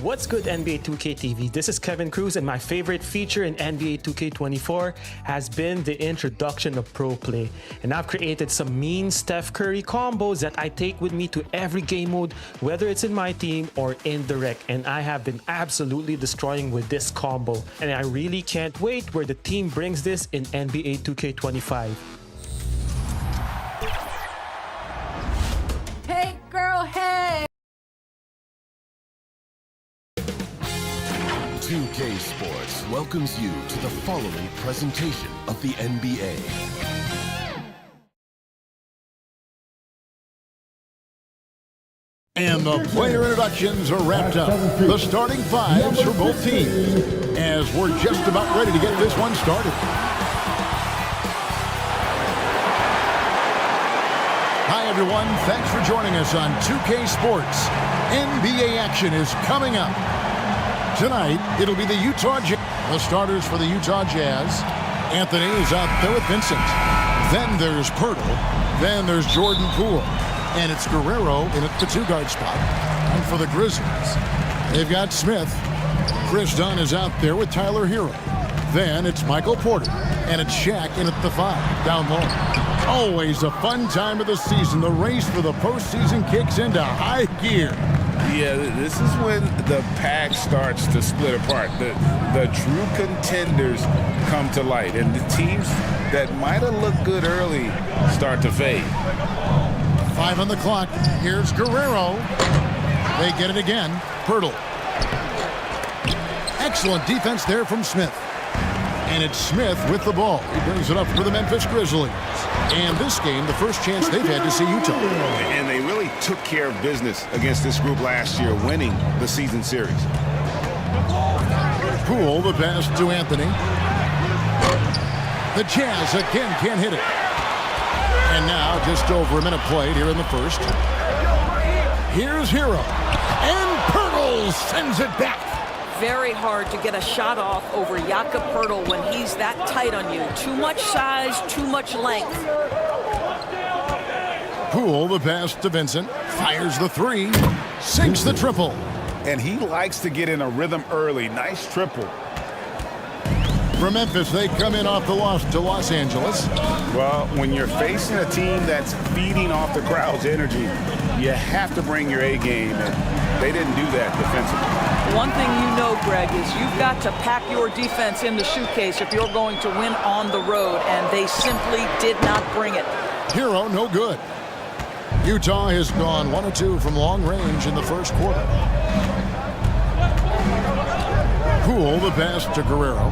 What's good, NBA 2K TV? This is Kevin Cruz, and my favorite feature in NBA 2K24 has been the introduction of Pro Play. And I've created some mean Steph Curry combos that I take with me to every game mode, whether it's in my team or in the rec. And I have been absolutely destroying with this combo. And I really can't wait where the team brings this in NBA 2K25. Hey girl, hey! 2K Sports welcomes you to the following presentation of the NBA. And the player introductions are wrapped up. The starting fives for both teams, as we're just about ready to get this one started. Hi everyone, thanks for joining us on 2K Sports. NBA action is coming up. Tonight, it'll be the Utah Jazz. The starters for the Utah Jazz. Anthony is out there with Vincent. Then there's Pirtle. Then there's Jordan Poole. And it's Guerrero in at the two-guard spot. And for the Grizzlies, they've got Smith. Chris Dunn is out there with Tyler Hero. Then it's Michael Porter. And it's Shaq in at the 5, down low. Always a fun time of the season. The race for the postseason kicks into high gear. Yeah, this is when the pack starts to split apart. The true contenders come to light, and the teams that might have looked good early start to fade. 5 on the clock. Here's Guerrero. They get it again. Pirtle. Excellent defense there from Smith. And it's Smith with the ball. He brings it up for the Memphis Grizzlies. And this game, the first chance they've had to see Utah. And they really took care of business against this group last year, winning the season series. Poole, the pass to Anthony. The Jazz again can't hit it. And now just over a minute played here in the first. Here's Hero. And Pirtle sends it back. Very hard to get a shot off over Jakob Pirtle when he's that tight on you. Too much size, too much length. Poole, the pass to Vincent. Fires the three. Sinks the triple. And he likes to get in a rhythm early. Nice triple. For Memphis, they come in off the loss to Los Angeles. Well, when you're facing a team that's feeding off the crowd's energy, you have to bring your A game, and they didn't do that defensively. One thing you know, Greg, is you've got to pack your defense in the suitcase if you're going to win on the road, and they simply did not bring it. Hero, no good. Utah has gone 1 of 2 from long range in the first quarter. Poole, the pass to Guerrero.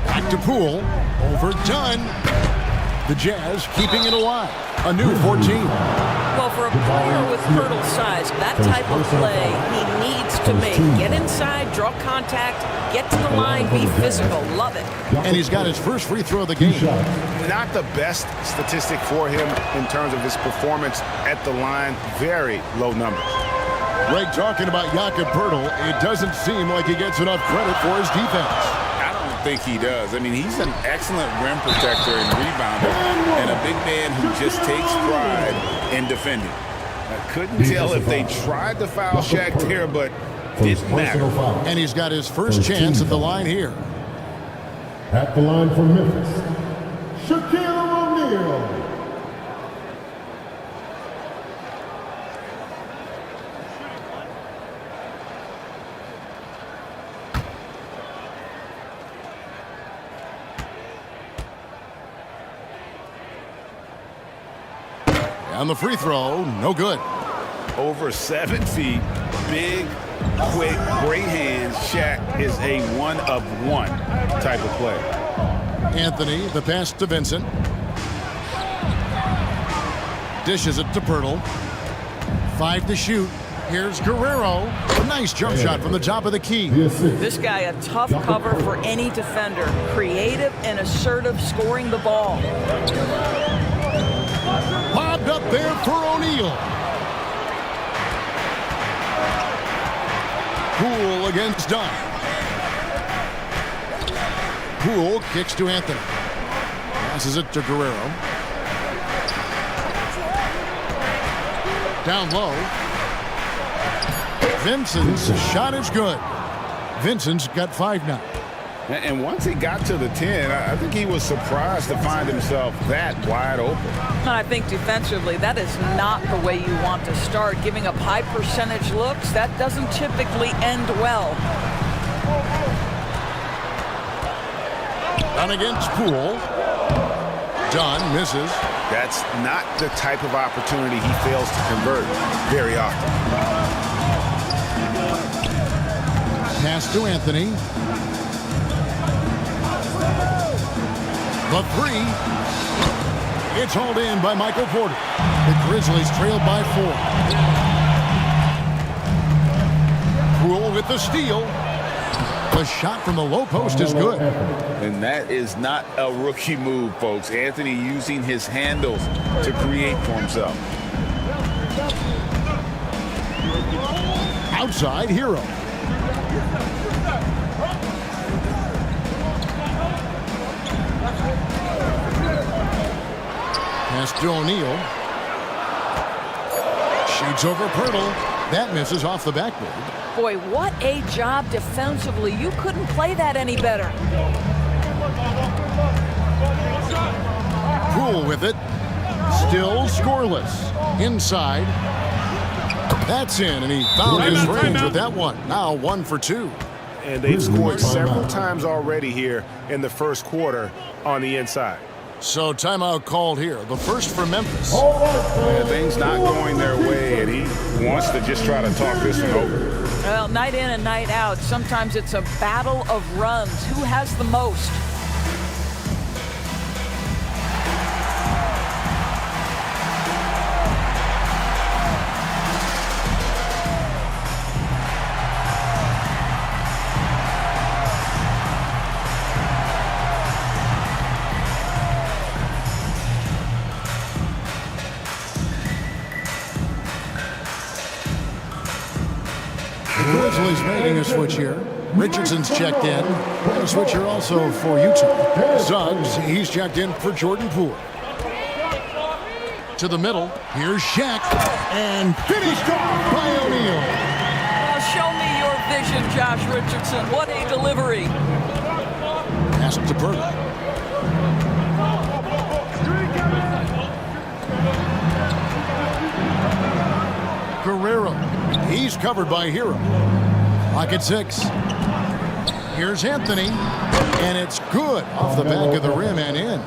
Back to Poole. Overdone. The Jazz keeping it alive. A new 14. Well, for a player with Pirtle's size, that type of play he needs to make. Get inside, draw contact, get to the line, be physical. Love it. And he's got his first free throw of the game. Not the best statistic for him in terms of his performance at the line. Very low numbers. Greg, talking about Jakob Pirtle, it doesn't seem like he gets enough credit for his defense. I don't think he does. I mean, he's an excellent rim protector and rebounder, and a big man who just takes pride in defending. I couldn't tell if they tried to foul Shaq there, but didn't matter. And he's got his first chance at the line here. At the line for Memphis, Shaquille O'Neal. And the free throw, no good. Over 7 feet, big, quick, great hands. Shaq is a one-of-one type of player. Anthony, the pass to Vincent. Dishes it to Pirtle. 5 to shoot. Here's Guerrero. A nice jump shot from the top of the key. This guy, a tough cover for any defender. Creative and assertive scoring the ball. Bobbed up there for O'Neal. Poole against Dunn. Poole kicks to Anthony. Passes it to Guerrero. Down low. Vincent's shot is good. Vincent's got 5 now. And once he got to the 10, I think he was surprised to find himself that wide open. I think defensively, that is not the way you want to start. Giving up high percentage looks, that doesn't typically end well. Dunn against Poole. Dunn misses. That's not the type of opportunity he fails to convert very often. Pass to Anthony. The 3. It's hauled in by Michael Porter. The Grizzlies trailed by 4. Poole with the steal. The shot from the low post is good. And that is not a rookie move, folks. Anthony using his handles to create for himself. Outside, Hero. Pass to O'Neal. Shoots over Pirtle. That misses off the backboard. Boy, what a job defensively. You couldn't play that any better. Poole with it. Still scoreless. Inside. That's in, and he found his range with that one. Now 1 for 2. And they've scored several times already here in the first quarter on the inside. So timeout called here. The first for Memphis. And things not going their way, and he wants to just try to talk this one over. Well, night in and night out, sometimes it's a battle of runs. Who has the most? Grizzlies making a switch here. Richardson's checked in. A switch here also for Utah. Suggs, he's checked in for Jordan Poole. To the middle. Here's Shaq. And finished off by O'Neal. Well, show me your vision, Josh Richardson. What a delivery. Pass to Burke. Guerrero. He's covered by Hero. Pocket 6. Here's Anthony. And it's good off the back of the rim and in.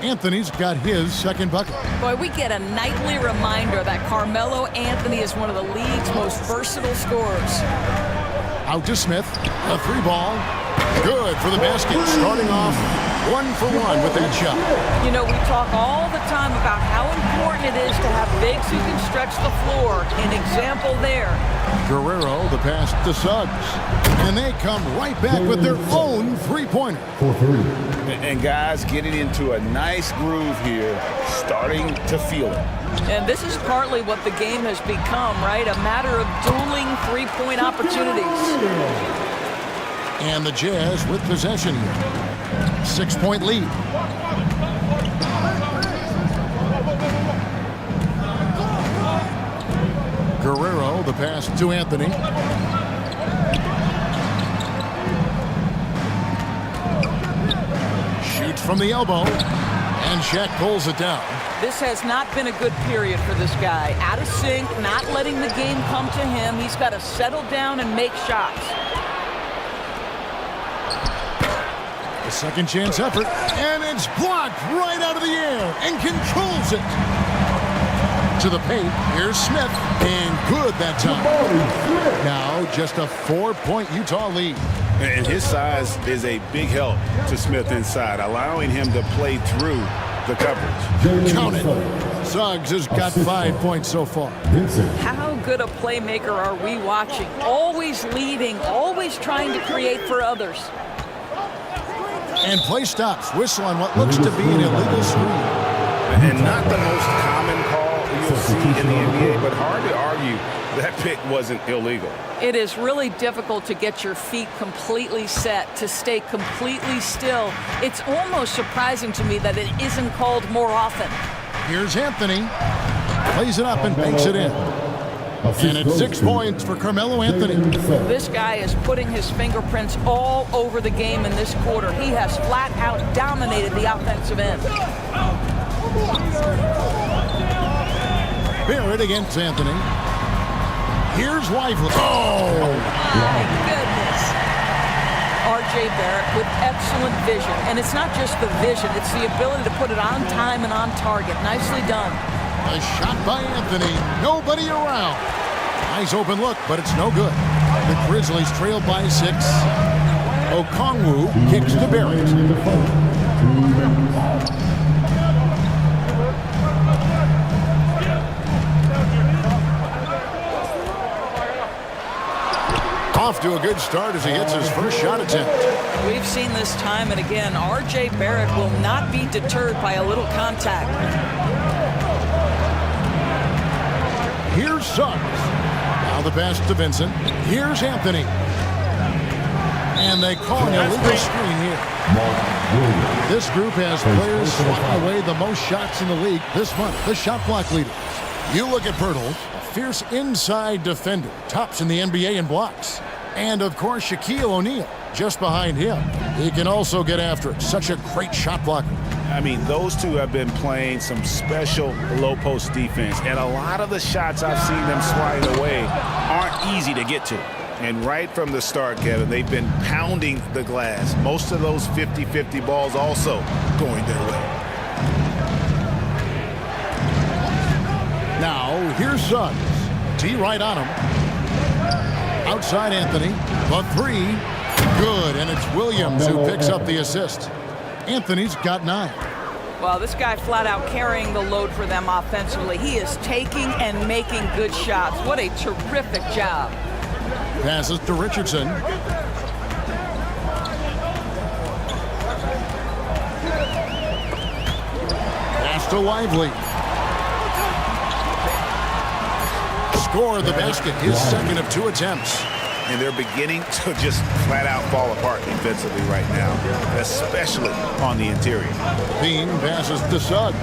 Anthony's got his second bucket. Boy, we get a nightly reminder that Carmelo Anthony is one of the league's most versatile scorers. Out to Smith. A 3-ball. Good for the basket. Starting off 1-for-1 with that shot. You know, we talk all the time about how important it is to have bigs who can stretch the floor. An example there. Guerrero, the pass to Suggs. And they come right back with their own three-pointer. And guys getting into a nice groove here, starting to feel it. And this is partly what the game has become, right? A matter of dueling three-point opportunities. And the Jazz with possession here. 6-point lead. Guerrero, the pass to Anthony. Shoots from the elbow. And Shaq pulls it down. This has not been a good period for this guy. Out of sync, not letting the game come to him. He's got to settle down and make shots. A second chance effort, and it's blocked right out of the air and controls it. To the paint, here's Smith, and good that time. Now just a 4-point Utah lead. And his size is a big help to Smith inside, allowing him to play through the coverage. Count it. Suggs has got 5 points so far. How good a playmaker are we watching? Always leading, always trying to create for others. And play stops. Whistle on what looks to be an illegal screen. And not the most common call you'll see in the NBA, but hard to argue that pick wasn't illegal. It is really difficult to get your feet completely set, to stay completely still. It's almost surprising to me that it isn't called more often. Here's Anthony. Plays it up and banks it in. And it's 6 points for Carmelo Anthony. This guy is putting his fingerprints all over the game in this quarter. He has flat out dominated the offensive end. Barrett against Anthony. Here's Lively. Oh! My goodness. R.J. Barrett with excellent vision. And it's not just the vision, it's the ability to put it on time and on target. Nicely done. A shot by Anthony. Nobody around. Nice open look, but it's no good. The Grizzlies trail by 6. Okongwu kicks to Barrett. Off to a good start as he hits his first shot attempt. We've seen this time and again. R.J. Barrett will not be deterred by a little contact. Here's Suggs. Now the pass to Vincent. Here's Anthony. And they call an illegal screen here. This group has players swatting away the most shots in the league this month. The shot block leaders. You look at Pirtle, a fierce inside defender. Tops in the NBA in blocks. And, of course, Shaquille O'Neal just behind him. He can also get after it. Such a great shot blocker. I mean, those two have been playing some special low-post defense, and a lot of the shots I've seen them slide away aren't easy to get to. And right from the start, Kevin, they've been pounding the glass. Most of those 50-50 balls also going their way. Now, here's Suggs. T right on him. Outside Anthony. The 3. Good, and it's Williams who picks up the assist. Anthony's got 9. Well, this guy flat out carrying the load for them offensively. He is taking and making good shots. What a terrific job. Passes to Richardson. Pass to Lively. Score the basket, his second of 2 attempts. and they're beginning to just flat out fall apart defensively right now, especially on the interior. Bean passes to Suggs.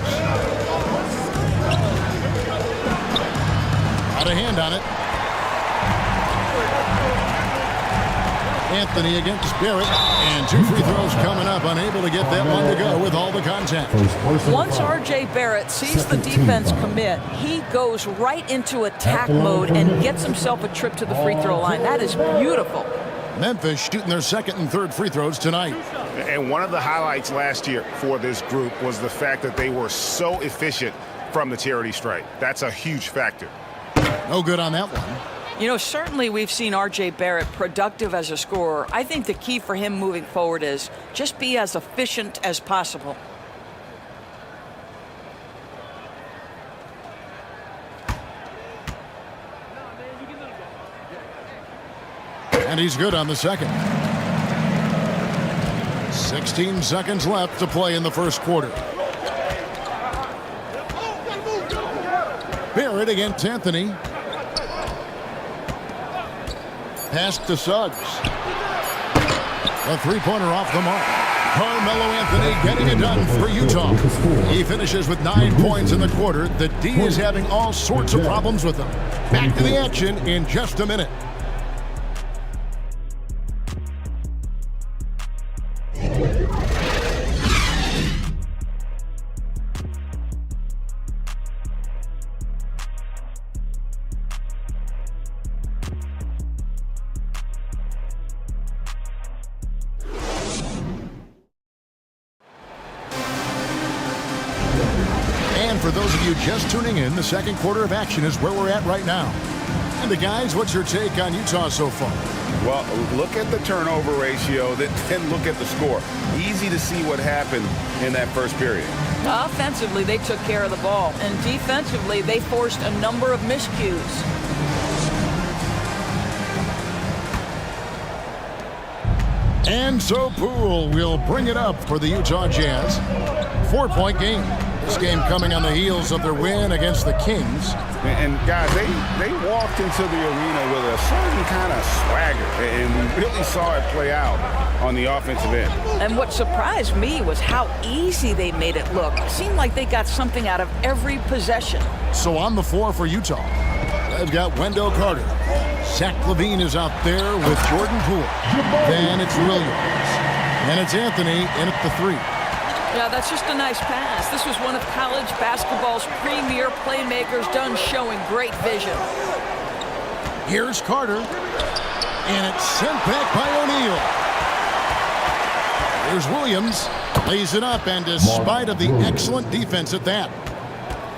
Got a hand on it. Anthony against Barrett, and 2 free throws coming up, unable to get that one to go with all the contact. Once R.J. Barrett sees the defense commit, he goes right into attack mode and gets himself a trip to the free throw line. That is beautiful. Memphis shooting their second and third free throws tonight. And one of the highlights last year for this group was the fact that they were so efficient from the charity stripe. That's a huge factor. No good on that one. You know, certainly we've seen R.J. Barrett productive as a scorer. I think the key for him moving forward is just be as efficient as possible. And he's good on the second. 16 seconds left to play in the first quarter. Barrett against Anthony. Pass to Suggs. A three-pointer off the mark. Carmelo Anthony getting it done for Utah. He finishes with 9 points in the quarter. The D is having all sorts of problems with him. Back to the action in just a minute. For those of you just tuning in, the second quarter of action is where we're at right now. And the guys, what's your take on Utah so far? Well, look at the turnover ratio, then look at the score. Easy to see what happened in that first period. Offensively, they took care of the ball. And defensively, they forced a number of miscues. And so Poole will bring it up for the Utah Jazz. 4-point game. This game coming on the heels of their win against the Kings. And guys, they walked into the arena with a certain kind of swagger, and we really saw it play out on the offensive end. And what surprised me was how easy they made it look. It seemed like they got something out of every possession. So on the floor for Utah, they've got Wendell Carter. Zach LaVine is out there with Jordan Poole. Then it's Williams. And it's Anthony in at the 3. Yeah, that's just a nice pass. This was one of college basketball's premier playmakers done showing great vision. Here's Carter. And it's sent back by O'Neal. Here's Williams. Lays it up, and despite of the excellent defense at that,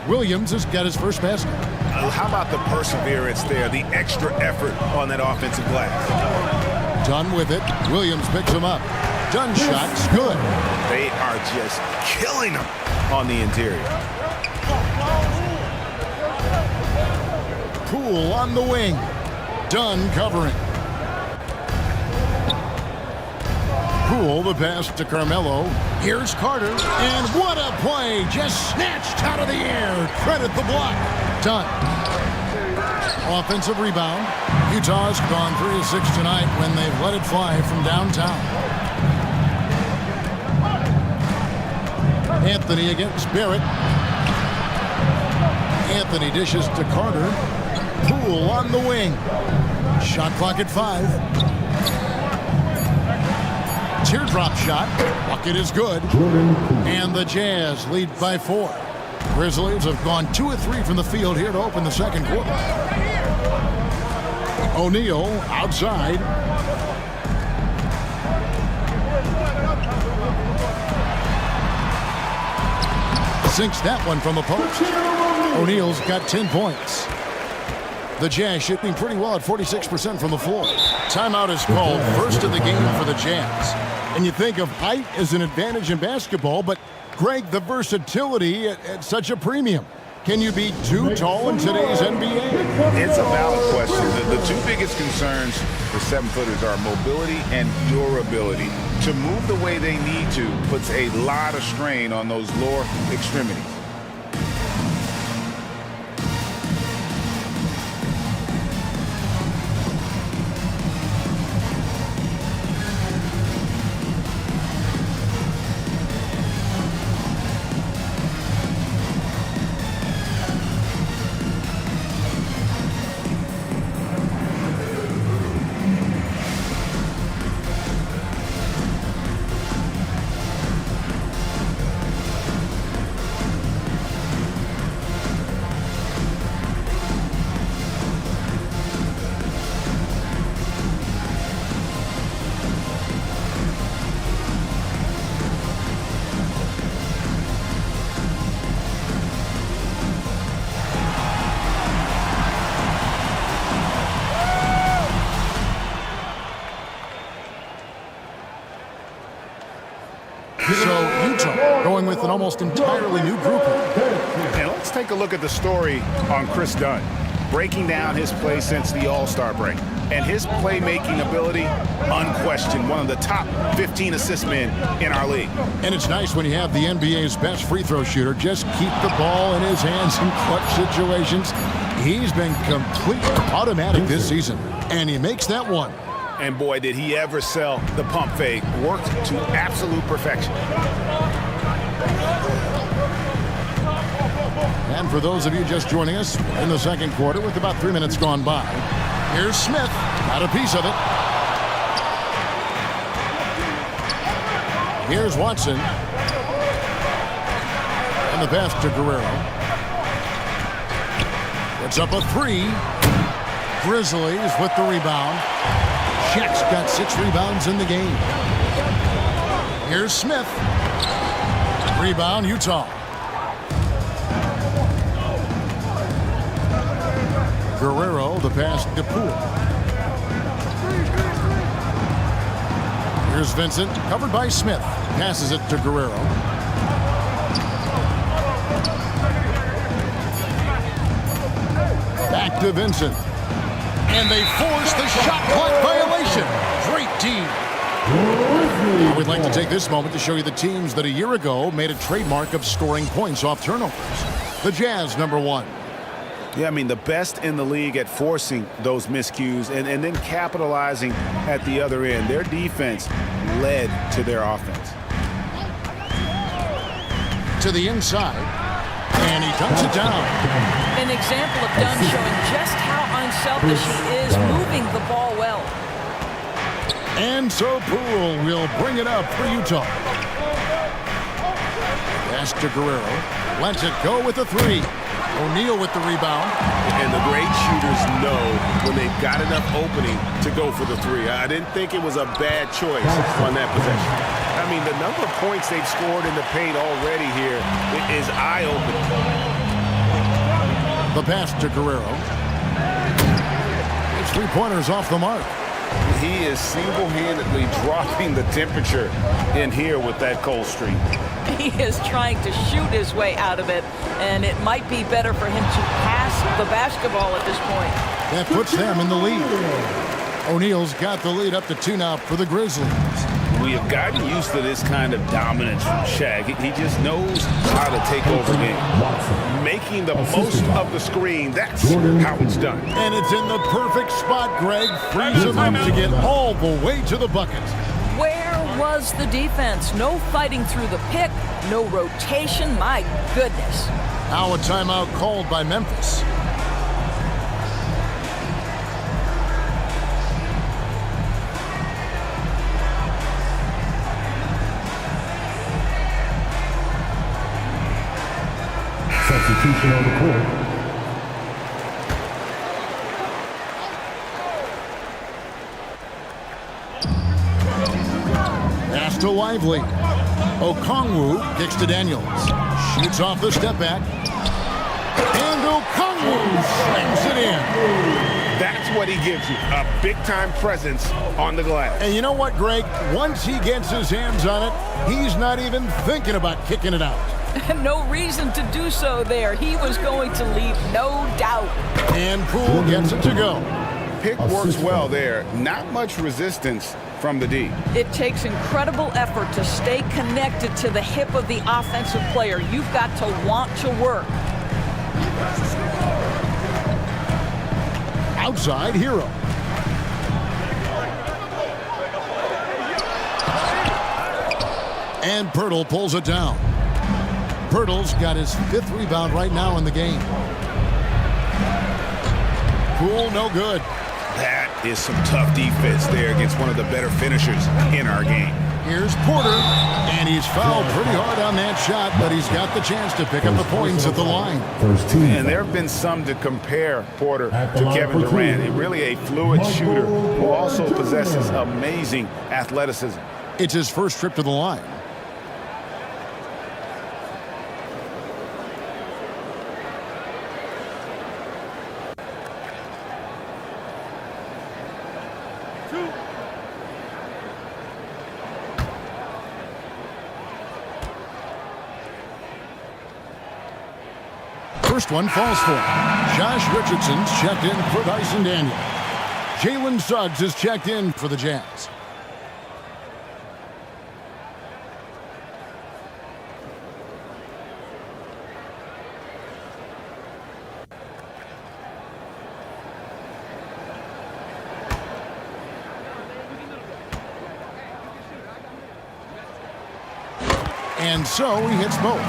Williams has got his first basket. How about the perseverance there, the extra effort on that offensive glass? Done with it. Williams picks him up. Done shot's good. They are just killing them on the interior. Poole on the wing. Dunn covering. Poole, the pass to Carmelo. Here's Carter. And what a play. Just snatched out of the air. Credit the block. Dunn. Offensive rebound. Utah's gone 3 of 6 tonight when they've let it fly from downtown. Anthony against Barrett. Anthony dishes to Carter. Poole on the wing. Shot clock at 5. Teardrop shot. Bucket is good. And the Jazz lead by 4. Grizzlies have gone 2 of 3 from the field here to open the second quarter. O'Neal outside. Sinks that one from the post. O'Neal's got 10 points. The Jazz shooting pretty well at 46% from the floor. Timeout is called, first of the game for the Jazz. And you think of height as an advantage in basketball, but Greg, the versatility at such a premium. Can you be too tall in today's NBA? It's a valid question. The 2 biggest concerns for 7-footers are mobility and durability. To move the way they need to puts a lot of strain on those lower extremities. So Utah going with an almost entirely new grouping. And let's take a look at the story on Chris Dunn, breaking down his play since the All-Star break. And his playmaking ability, unquestioned, one of the top 15 assist men in our league. And it's nice when you have the NBA's best free throw shooter just keep the ball in his hands in clutch situations. He's been completely automatic this season, and he makes that one. And boy, did he ever sell the pump fake. Worked to absolute perfection. And for those of you just joining us, we're in the second quarter with about 3 minutes gone by. Here's Smith, got a piece of it. Here's Watson. And the pass to Guerrero. It's up a three. Grizzlies with the rebound. Shaq's got 6 rebounds in the game. Here's Smith. Rebound, Utah. Guerrero, the pass to Poole. Here's Vincent, covered by Smith. Passes it to Guerrero. Back to Vincent. And they force the shot clock violation. Great team. We'd like to take this moment to show you the teams that a year ago made a trademark of scoring points off turnovers. The Jazz, number 1. Yeah, I mean, the best in the league at forcing those miscues and then capitalizing at the other end. Their defense led to their offense. To the inside, and he dumps it down. An example of Dunn showing just how unselfish he is, moving the ball well. And so Poole will bring it up for Utah. Pass to Guerrero. Lets it go with the 3. O'Neal with the rebound. And the great shooters know when they've got enough opening to go for the 3. I didn't think it was a bad choice on that possession. I mean, the number of points they've scored in the paint already here is eye-opening. The pass to Guerrero. It's 3-pointers off the mark. He is single-handedly dropping the temperature in here with that cold streak. He is trying to shoot his way out of it, and it might be better for him to pass the basketball at this point. That puts them in the lead. O'Neal's got the lead up to 2 now for the Grizzlies. We have gotten used to this kind of dominance from Shaq. He just knows how to take over game. Making the most of the screen, that's how it's done. And it's in the perfect spot, Greg. Frees him up to get all the way to the bucket. Where was the defense? No fighting through the pick, no rotation. My goodness. Now a timeout called by Memphis. Substitution on the court. Pass to Lively. Okongwu kicks to Daniels. Shoots off the step back. And Okongwu slings it in. That's what he gives you, a big-time presence on the glass. And you know what, Greg? Once he gets his hands on it, he's not even thinking about kicking it out. No reason to do so there. He was going to leave, no doubt. And Poole gets it to go. Pick works well there. Not much resistance from the D. It takes incredible effort to stay connected to the hip of the offensive player. You've got to want to work. Outside Hero. And Pirtle pulls it down. Pirtle's got his 5th rebound right now in the game. Poole, no good. That is some tough defense there against one of the better finishers in our game. Here's Porter, and he's fouled pretty hard on that shot, but he's got the chance to pick up the points at the line. And there have been some to compare Porter to Kevin Durant. Really a fluid shooter who also possesses amazing athleticism. It's his first trip to the line. first one falls for him. Josh Richardson's checked in for Dyson Daniel. Jalen Suggs is checked in for the Jazz. And so he hits both.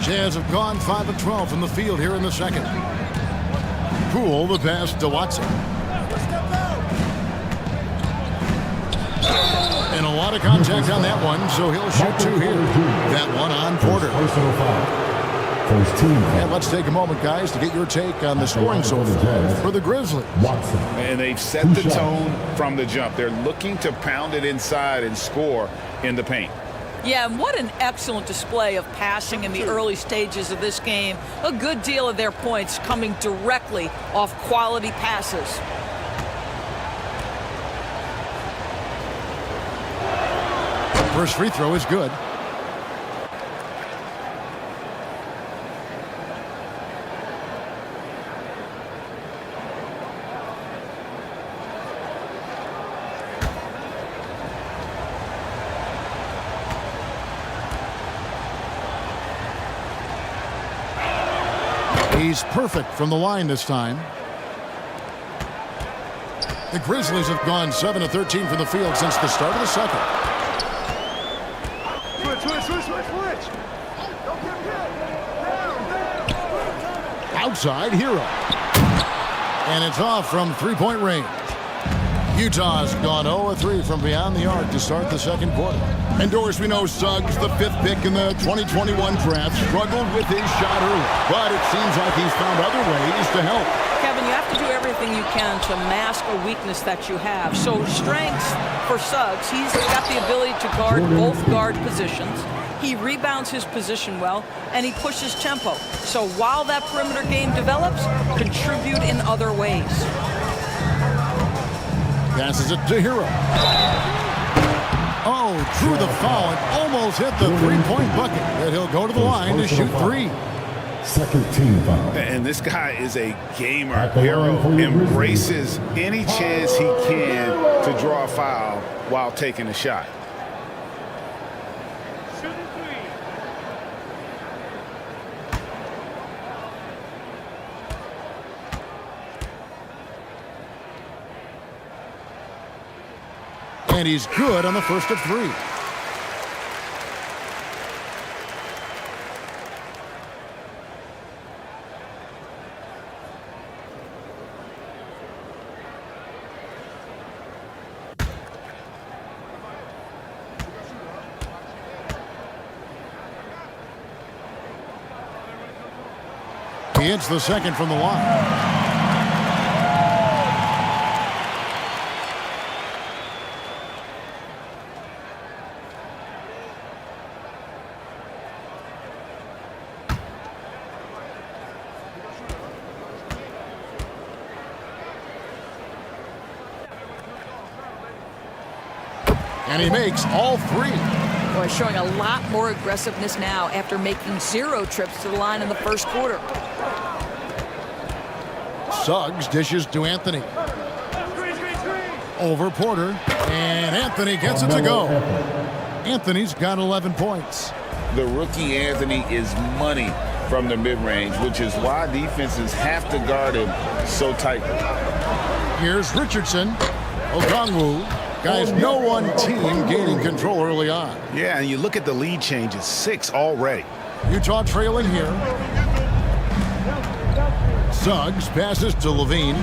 Jazz have gone 5 of 12 from the field here in the second. Poole, the pass to Watson. And a lot of contact on that one, so he'll shoot 2 here. That one on Porter. And let's take a moment, guys, to get your take on the scoring so far for the Grizzlies. And they've set the tone from the jump. They're looking to pound it inside and score in the paint. Yeah, and what an excellent display of passing in the early stages of this game. A good deal of their points coming directly off quality passes. First free throw is good. He's perfect from the line this time. The Grizzlies have gone 7 of 13 from the field since the start of the second. Switch. Outside, Hero. And it's off from three-point range. Utah's gone 0 of 3 from beyond the arc to start the second quarter. And Doris, we know Suggs, the 5th pick in the 2021 draft, struggled with his shot early, but it seems like he's found other ways to help. Kevin, you have to do everything you can to mask a weakness that you have. So strengths for Suggs, he's got the ability to guard both guard positions. He rebounds his position well, and he pushes tempo. So while that perimeter game develops, contribute in other ways. Passes it to Hero. Oh, drew the foul and almost hit the three-point bucket. And he'll go to the line to shoot 3. Second team foul. And this guy is a gamer. Hero embraces any chance he can to draw a foul while taking a shot. And he's good on the first of 3. He hits the second from the line. And he makes all 3. Boy, showing a lot more aggressiveness now after making 0 trips to the line in the first quarter. Suggs dishes to Anthony. Over Porter. And Anthony gets it to go. Anthony's got 11 points. The rookie Anthony is money from the mid-range, which is why defenses have to guard him so tightly. Here's Richardson. Okongwu. Guys, no one team gaining control early on. Yeah, and you look at the lead changes, 6 already. Utah trailing here. Suggs passes to Levine.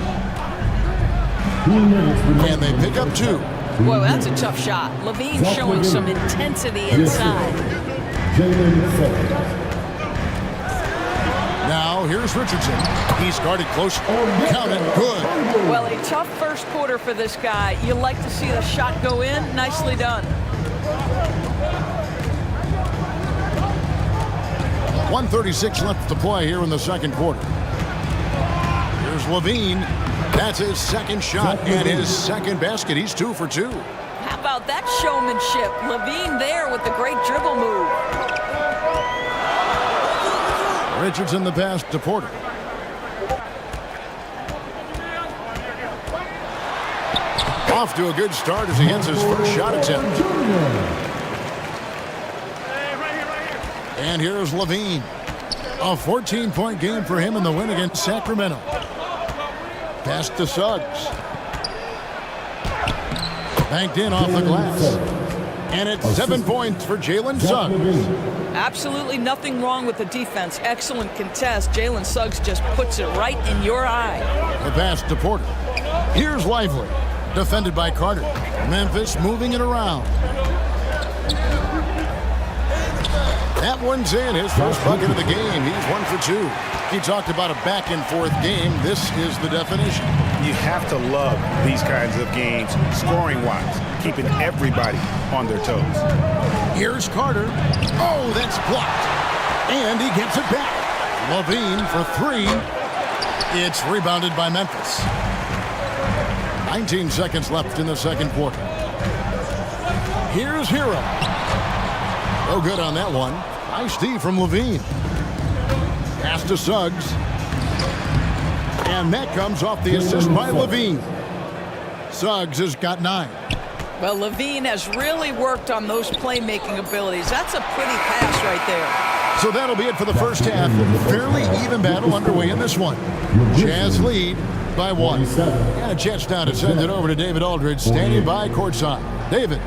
And they pick up 2. Boy, that's a tough shot. Levine showing some intensity inside. Now here's Richardson. He's guarded close. Counted good. Well, a tough first quarter for this guy. You like to see the shot go in. Nicely done. 1:36 left to play here in the second quarter. Here's Levine. That's his second shot and his second basket. He's 2 for 2. How about that showmanship? Levine there with the great dribble move. Richardson the pass to Porter. Off to a good start as he hits his first shot attempt. And here's Levine. A 14-point game for him in the win against Sacramento. Pass to Suggs. Banked in off the glass. And it's 7 points for Jalen Suggs. Absolutely nothing wrong with the defense. Excellent contest. Jalen Suggs just puts it right in your eye. The pass to Porter. Here's Lively. Defended by Carter. Memphis moving it around. That one's in. His first bucket of the game. He's 1 for 2. He talked about a back-and-forth game. This is the definition. You have to love these kinds of games, scoring-wise, keeping everybody on their toes. Here's Carter. Oh, that's blocked. And he gets it back. Levine for 3. It's rebounded by Memphis. 19 seconds left in the second quarter. Here's Hero. No good on that one. Nice D from Levine. Pass to Suggs. And that comes off the assist by Levine. Suggs has got 9. Well, Levine has really worked on those playmaking abilities. That's a pretty pass right there. So that'll be it for the first half. Fairly even battle underway in this one. Jazz lead by 1. And a chance now to send it over to David Aldridge, standing by courtside. David.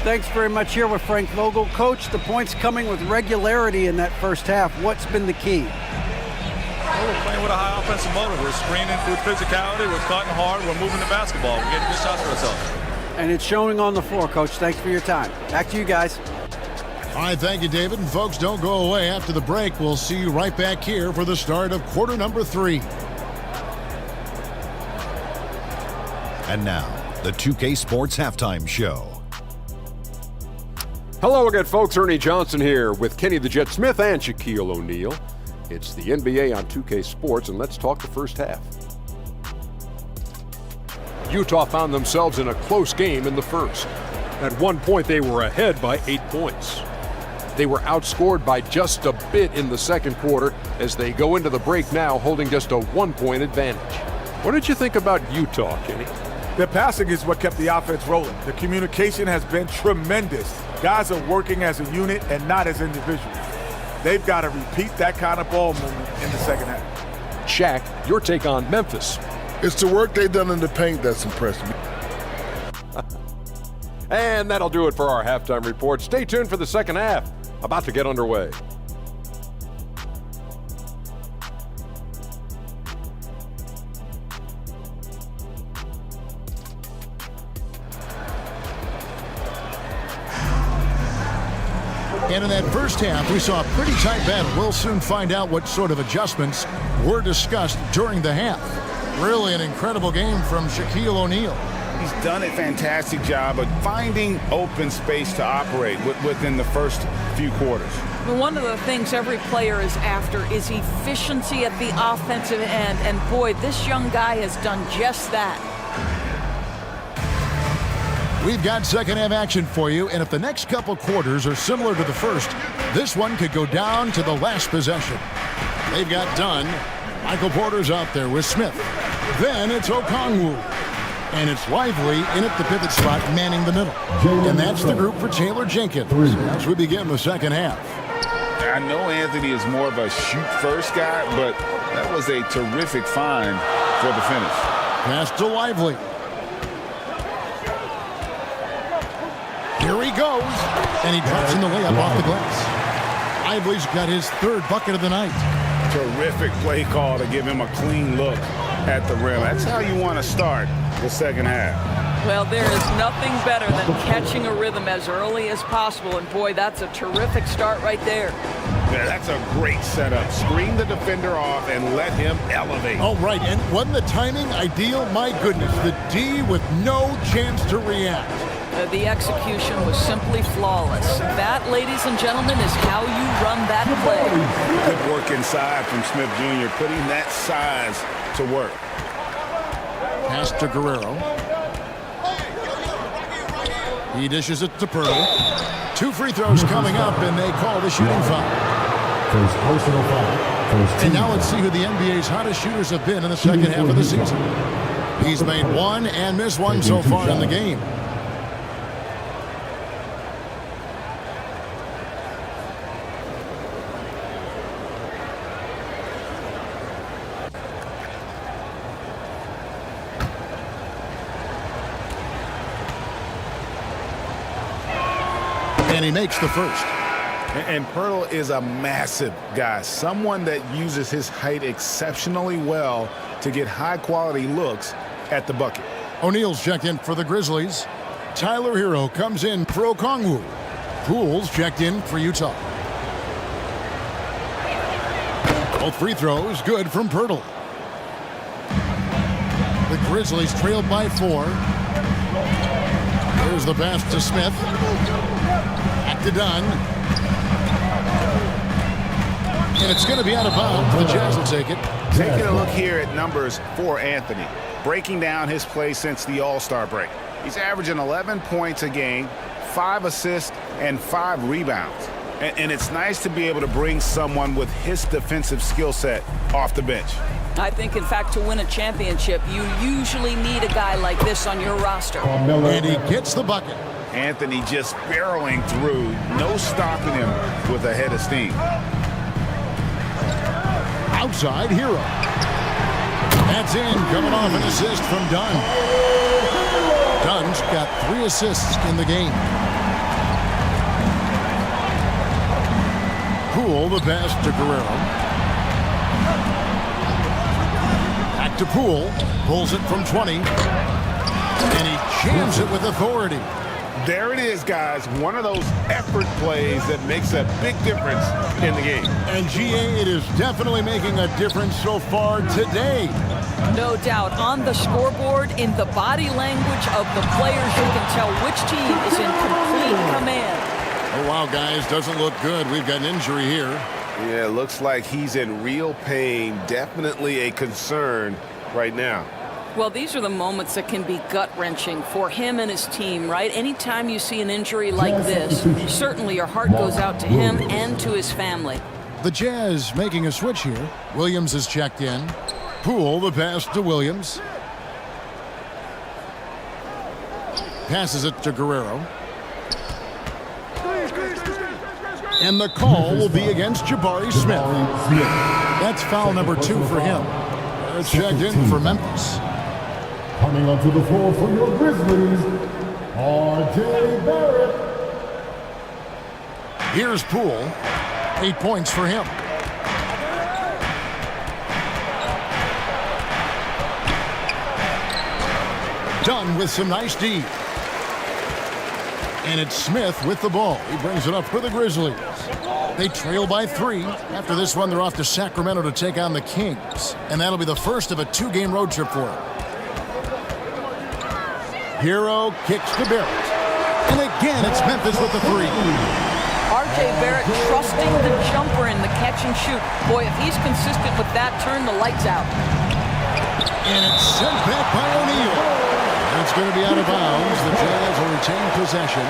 Thanks very much. Here with Frank Vogel. Coach, the points coming with regularity in that first half. What's been the key? Well, we're playing with a high offensive motive. We're screening with physicality. We're cutting hard. We're moving the basketball. We're getting good shots for ourselves. And it's showing on the floor, Coach. Thanks for your time. Back to you guys. All right, thank you, David. And folks, don't go away. After the break, we'll see you right back here for the start of quarter number 3. And now, the 2K Sports Halftime Show. Hello again, folks. Ernie Johnson here with Kenny the Jet Smith and Shaquille O'Neal. It's the NBA on 2K Sports, and let's talk the first half. Utah found themselves in a close game in the first. At one point, they were ahead by 8 points. They were outscored by just a bit in the second quarter as they go into the break now holding just a 1-point advantage. What did you think about Utah, Kenny? Their passing is what kept the offense rolling. The communication has been tremendous. Guys are working as a unit and not as individuals. They've got to repeat that kind of ball movement in the second half. Shaq, your take on Memphis. It's the work they've done in the paint that's impressed me. And that'll do it for our halftime report. Stay tuned for the second half. About to get underway. And in that first half, we saw a pretty tight battle. We'll soon find out what sort of adjustments were discussed during the half. Really an incredible game from Shaquille O'Neal. He's done a fantastic job of finding open space to operate within the first few quarters. One of the things every player is after is efficiency at the offensive end. And boy, this young guy has done just that. We've got second half action for you, and if the next couple quarters are similar to the first, this one could go down to the last possession. They've got Dunn. Michael Porter's out there with Smith. Then it's Okongwu. And it's Lively in at the pivot spot, manning the middle. And that's the group for Taylor Jenkins as we begin the second half. I know Anthony is more of a shoot-first guy, but that was a terrific find for the finish. Pass to Lively. Here he goes, and he drops in the layup off the glass. Lively's got his third bucket of the night. Terrific play call to give him a clean look at the rim. That's how you want to start the second half. Well, there is nothing better than catching a rhythm as early as possible, and boy, that's a terrific start right there. Yeah, that's a great setup. Screen the defender off and let him elevate. Oh, right, and wasn't the timing ideal? My goodness, the D with no chance to react. The execution was simply flawless. That, ladies and gentlemen, is how you run that play. Good work inside from Smith Jr., putting that size to work. Pass to Guerrero. He dishes it to Pearl. 2 free throws coming up, and they call the shooting foul. First personal foul. First And team now let's see foul. who the NBA's hottest shooters have been in the second half of the season. He's made one and missed one so far in the game. And he makes the first. And Pirtle is a massive guy, someone that uses his height exceptionally well to get high-quality looks at the bucket. O'Neal's checked in for the Grizzlies. Tyler Hero comes in for Okongwu. Poole's checked in for Utah. Both free throws good from Pirtle. The Grizzlies trailed by 4. Here's the pass to Smith. Back to Dunn. And it's going to be out of bounds. The Jazz will take it. Taking a look here at numbers for Anthony. Breaking down his play since the All-Star break. He's averaging 11 points a game, 5 assists, and 5 rebounds. And it's nice to be able to bring someone with his defensive skill set off the bench. I think, in fact, to win a championship, you usually need a guy like this on your roster. And he gets the bucket. Anthony just barreling through, no stopping him with a head of steam. Outside Hero. That's in, coming off an assist from Dunn. Dunn's got 3 assists in the game. Poole, the pass to Guerrero. Back to Poole. Pulls it from 20. And he jams it with authority. There it is, guys. One of those effort plays that makes a big difference in the game. And GA, it is definitely making a difference so far today. No doubt. On the scoreboard, in the body language of the players, you can tell which team is in complete command. Oh, wow, guys. Doesn't look good. We've got an injury here. Yeah, looks like he's in real pain. Definitely a concern right now. Well, these are the moments that can be gut-wrenching for him and his team, right? Anytime you see an injury like this, certainly your heart goes out to him and to his family. The Jazz making a switch here. Williams is checked in. Poole, the pass to Williams. Passes it to Guerrero. And the call will be against Jabari Smith. That's foul number 2 for him. It's checked in for Memphis. Coming onto the floor for your Grizzlies, R.J. Barrett. Here's Poole. 8 points for him. Dunn with some nice D. And it's Smith with the ball. He brings it up for the Grizzlies. They trail by 3. After this one, they're off to Sacramento to take on the Kings. And that'll be the first of a 2-game road trip for them. Hero kicks to Barrett. And again, it's Memphis with the 3. R.J. Barrett trusting the jumper in the catch and shoot. Boy, if he's consistent with that, turn the lights out. And it's sent back by O'Neal. It's going to be out of bounds. The Jazz will retain possession.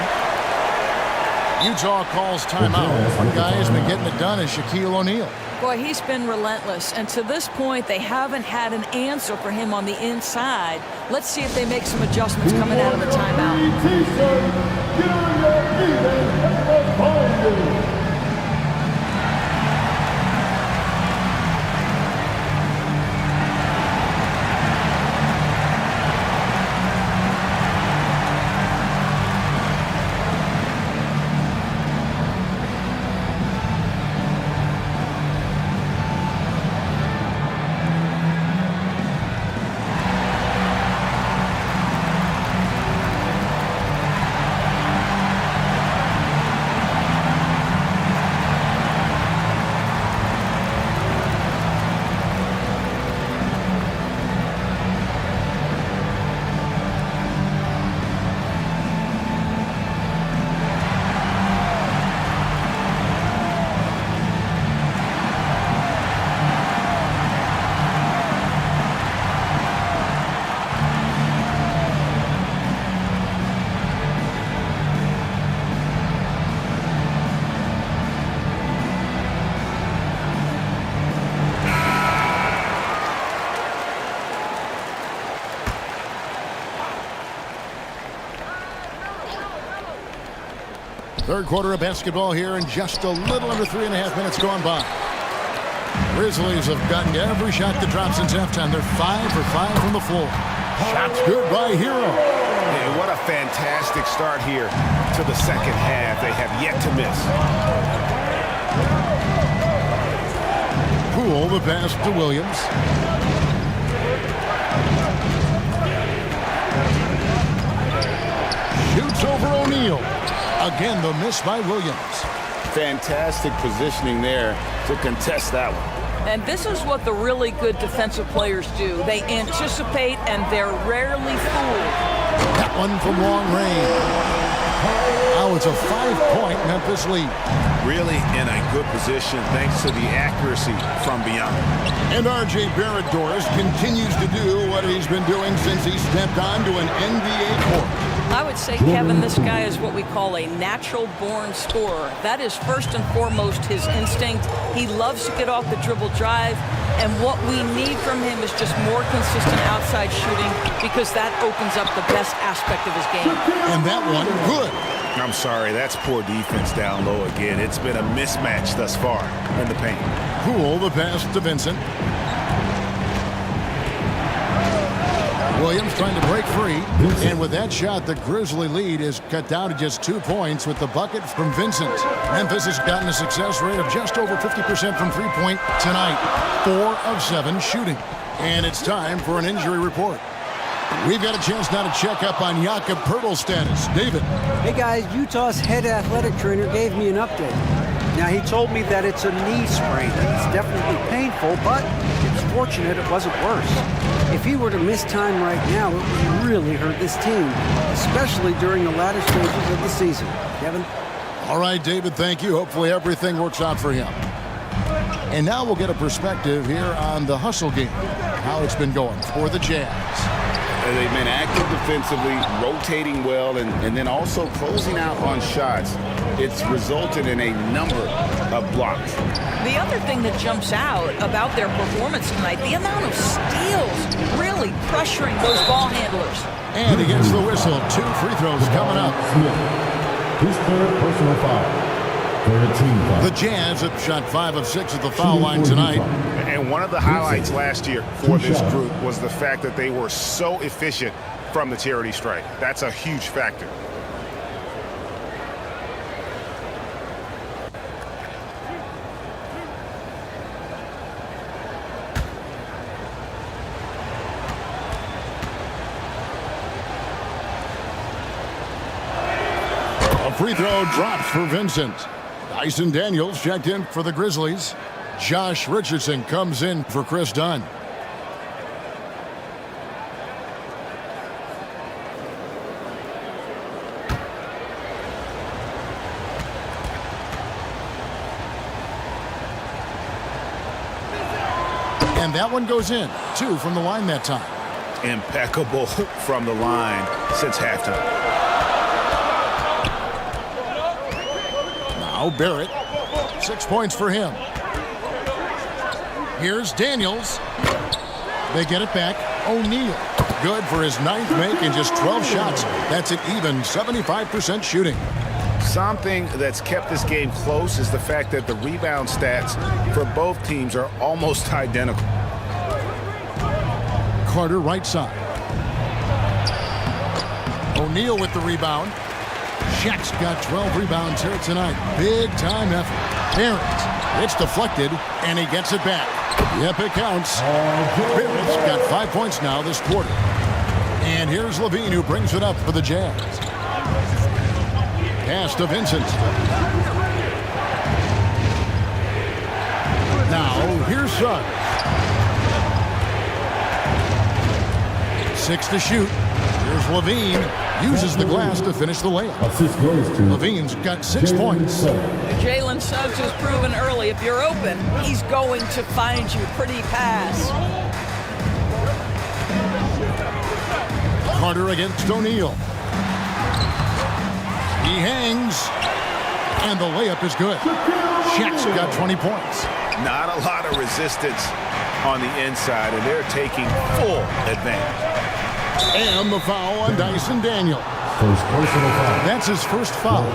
Utah calls timeout. One guy has been getting it done is Shaquille O'Neal. Boy, he's been relentless. And to this point, they haven't had an answer for him on the inside. Let's see if they make some adjustments coming out of the timeout. Third quarter of basketball here, and just a little under 3.5 minutes gone by. Grizzlies have gotten every shot that dropped since halftime. They're 5 for 5 from the floor. Shots good by Hero. And what a fantastic start here to the second half. They have yet to miss. Poole, the pass to Williams. Shoots over O'Neal. Again, the miss by Williams. Fantastic positioning there to contest that one. And this is what the really good defensive players do. They anticipate, and they're rarely fooled. That one from long range. Now it's a 5-point Memphis lead. Really in a good position thanks to the accuracy from beyond. And R.J. Barrett, Doris, continues to do what he's been doing since he stepped onto an NBA court. I would say, Kevin, this guy is what we call a natural-born scorer. That is first and foremost his instinct. He loves to get off the dribble drive, and what we need from him is just more consistent outside shooting, because that opens up the best aspect of his game. And that one, good. I'm sorry, that's poor defense down low again. It's been a mismatch thus far in the paint. Poole, the pass to Vincent. Williams trying to break free. And with that shot, the Grizzly lead is cut down to just 2 points with the bucket from Vincent. Memphis has gotten a success rate of just over 50% from three-point tonight. 4 of 7 shooting. And it's time for an injury report. We've got a chance now to check up on Jakob Poeltl's status. David. Hey guys, Utah's head athletic trainer gave me an update. Now he told me that it's a knee sprain. It's definitely painful, but it's fortunate it wasn't worse. If he were to miss time right now, it would really hurt this team, especially during the latter stages of the season. Kevin? All right, David, thank you. Hopefully everything works out for him. And now we'll get a perspective here on the hustle game, how it's been going for the Jazz. They've been active defensively, rotating well, and then also closing out on shots. It's resulted in a number of blocks. The other thing that jumps out about their performance tonight, the amount of steals, really pressuring those ball handlers. And he gets the whistle. 2 free throws coming up. His third personal foul. The Jazz have shot 5 of 6 at the foul line tonight. And one of the highlights last year for this group was the fact that they were so efficient from the charity stripe. That's a huge factor. A free throw drops for Vincent. Dyson Daniels checked in for the Grizzlies. Josh Richardson comes in for Chris Dunn. And that one goes in. 2 from the line that time. Impeccable from the line since halftime. Now Barrett, 6 points for him. Here's Daniels. They get it back. O'Neal, good for his 9th make in just 12 shots. That's an even 75% shooting. Something that's kept this game close is the fact that the rebound stats for both teams are almost identical. Carter right side. O'Neal with the rebound. Shaq's got 12 rebounds here tonight. Big time effort. Barrett, it's deflected, and he gets it back. Yep, it counts. Barrett's got 5 points now this quarter. And here's Levine, who brings it up for the Jazz. Pass to Vincent. Now, here's Suggs. 6 to shoot. Here's Levine. Uses the glass to finish the layup. Levine's got 6 points. Jalen Suggs has proven early, if you're open, he's going to find you. Pretty pass. Carter against O'Neal. He hangs, and the layup is good. Shaq's got 20 points. Not a lot of resistance on the inside, and they're taking full advantage. And the foul on Dyson Daniels. First personal foul. That's his first foul.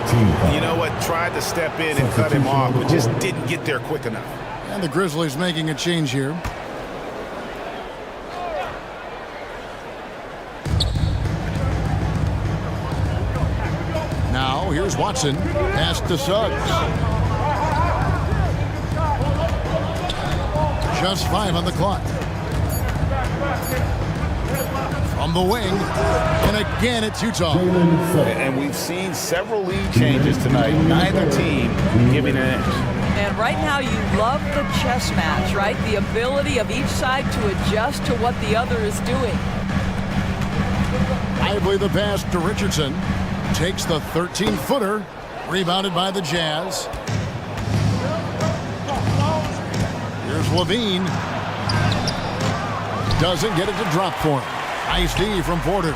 You know what? Tried to step in and cut him off, but just didn't get there quick enough. And the Grizzlies making a change here. Now, here's Watson. Pass to Suggs. Just 5 on the clock. From the wing. And again, it's Utah. And we've seen several lead changes tonight. Neither team giving an edge. And right now you love the chess match, right? The ability of each side to adjust to what the other is doing. Lively the pass to Richardson. Takes the 13-footer. Rebounded by the Jazz. Here's Levine. Doesn't get it to drop for him. Nice D from Porter.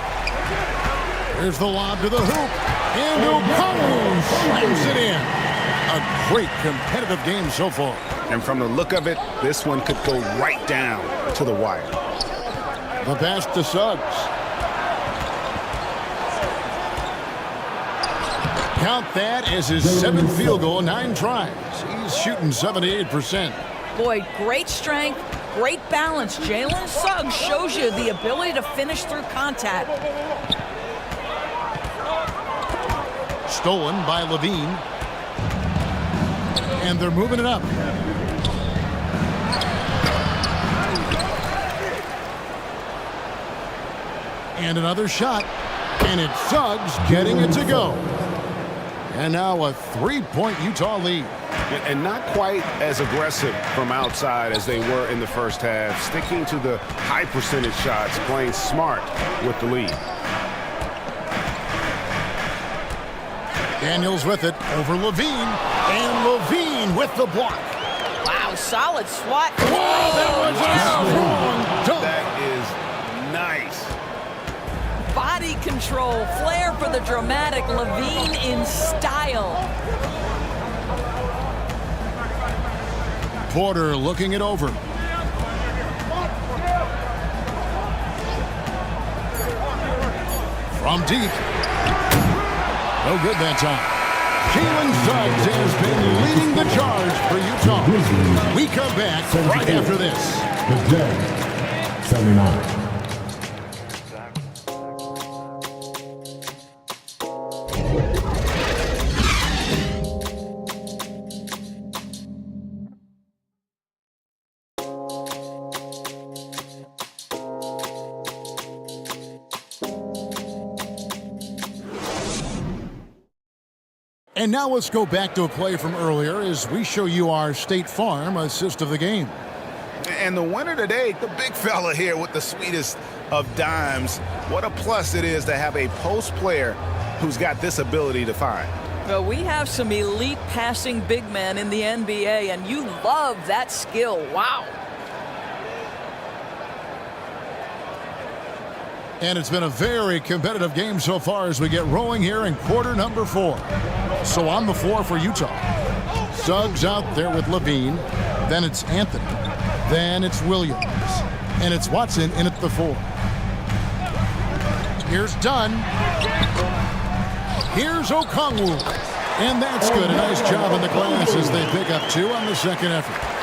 Here's the lob to the hoop. And O'Connell slams it in. A great competitive game so far. And from the look of it, this one could go right down to the wire. The pass to Suggs. Count that as his 7th field goal, 9 tries. He's shooting 78%. Boy, great strength, great balance. Jalen Suggs shows you the ability to finish through contact. Stolen by Levine. And they're moving it up. And another shot. And it's Suggs getting it to go. And now a 3-point Utah lead. And not quite as aggressive from outside as they were in the first half. Sticking to the high percentage shots, playing smart with the lead. Daniels with it over Levine. And Levine with the block. Wow, solid swat. Whoa, that was a strong dunk. That is nice. Body control, flair for the dramatic. Levine in style. Porter looking it over. From deep. No good that time. Jalen Suggs has been leading the charge for Utah. We come back right after this. The Jazz, 79. And now let's go back to a play from earlier as we show you our State Farm assist of the game. And the winner today, the big fella here with the sweetest of dimes. What a plus it is to have a post player who's got this ability to find. Well, we have some elite passing big men in the NBA, and you love that skill. Wow. And it's been a very competitive game so far as we get rolling here in quarter number 4. So on the floor for Utah. Suggs out there with Levine. Then it's Anthony. Then it's Williams. And it's Watson in at the 4. Here's Dunn. Here's Okongwu. And that's good. A nice job in the glass as they pick up 2 on the second effort.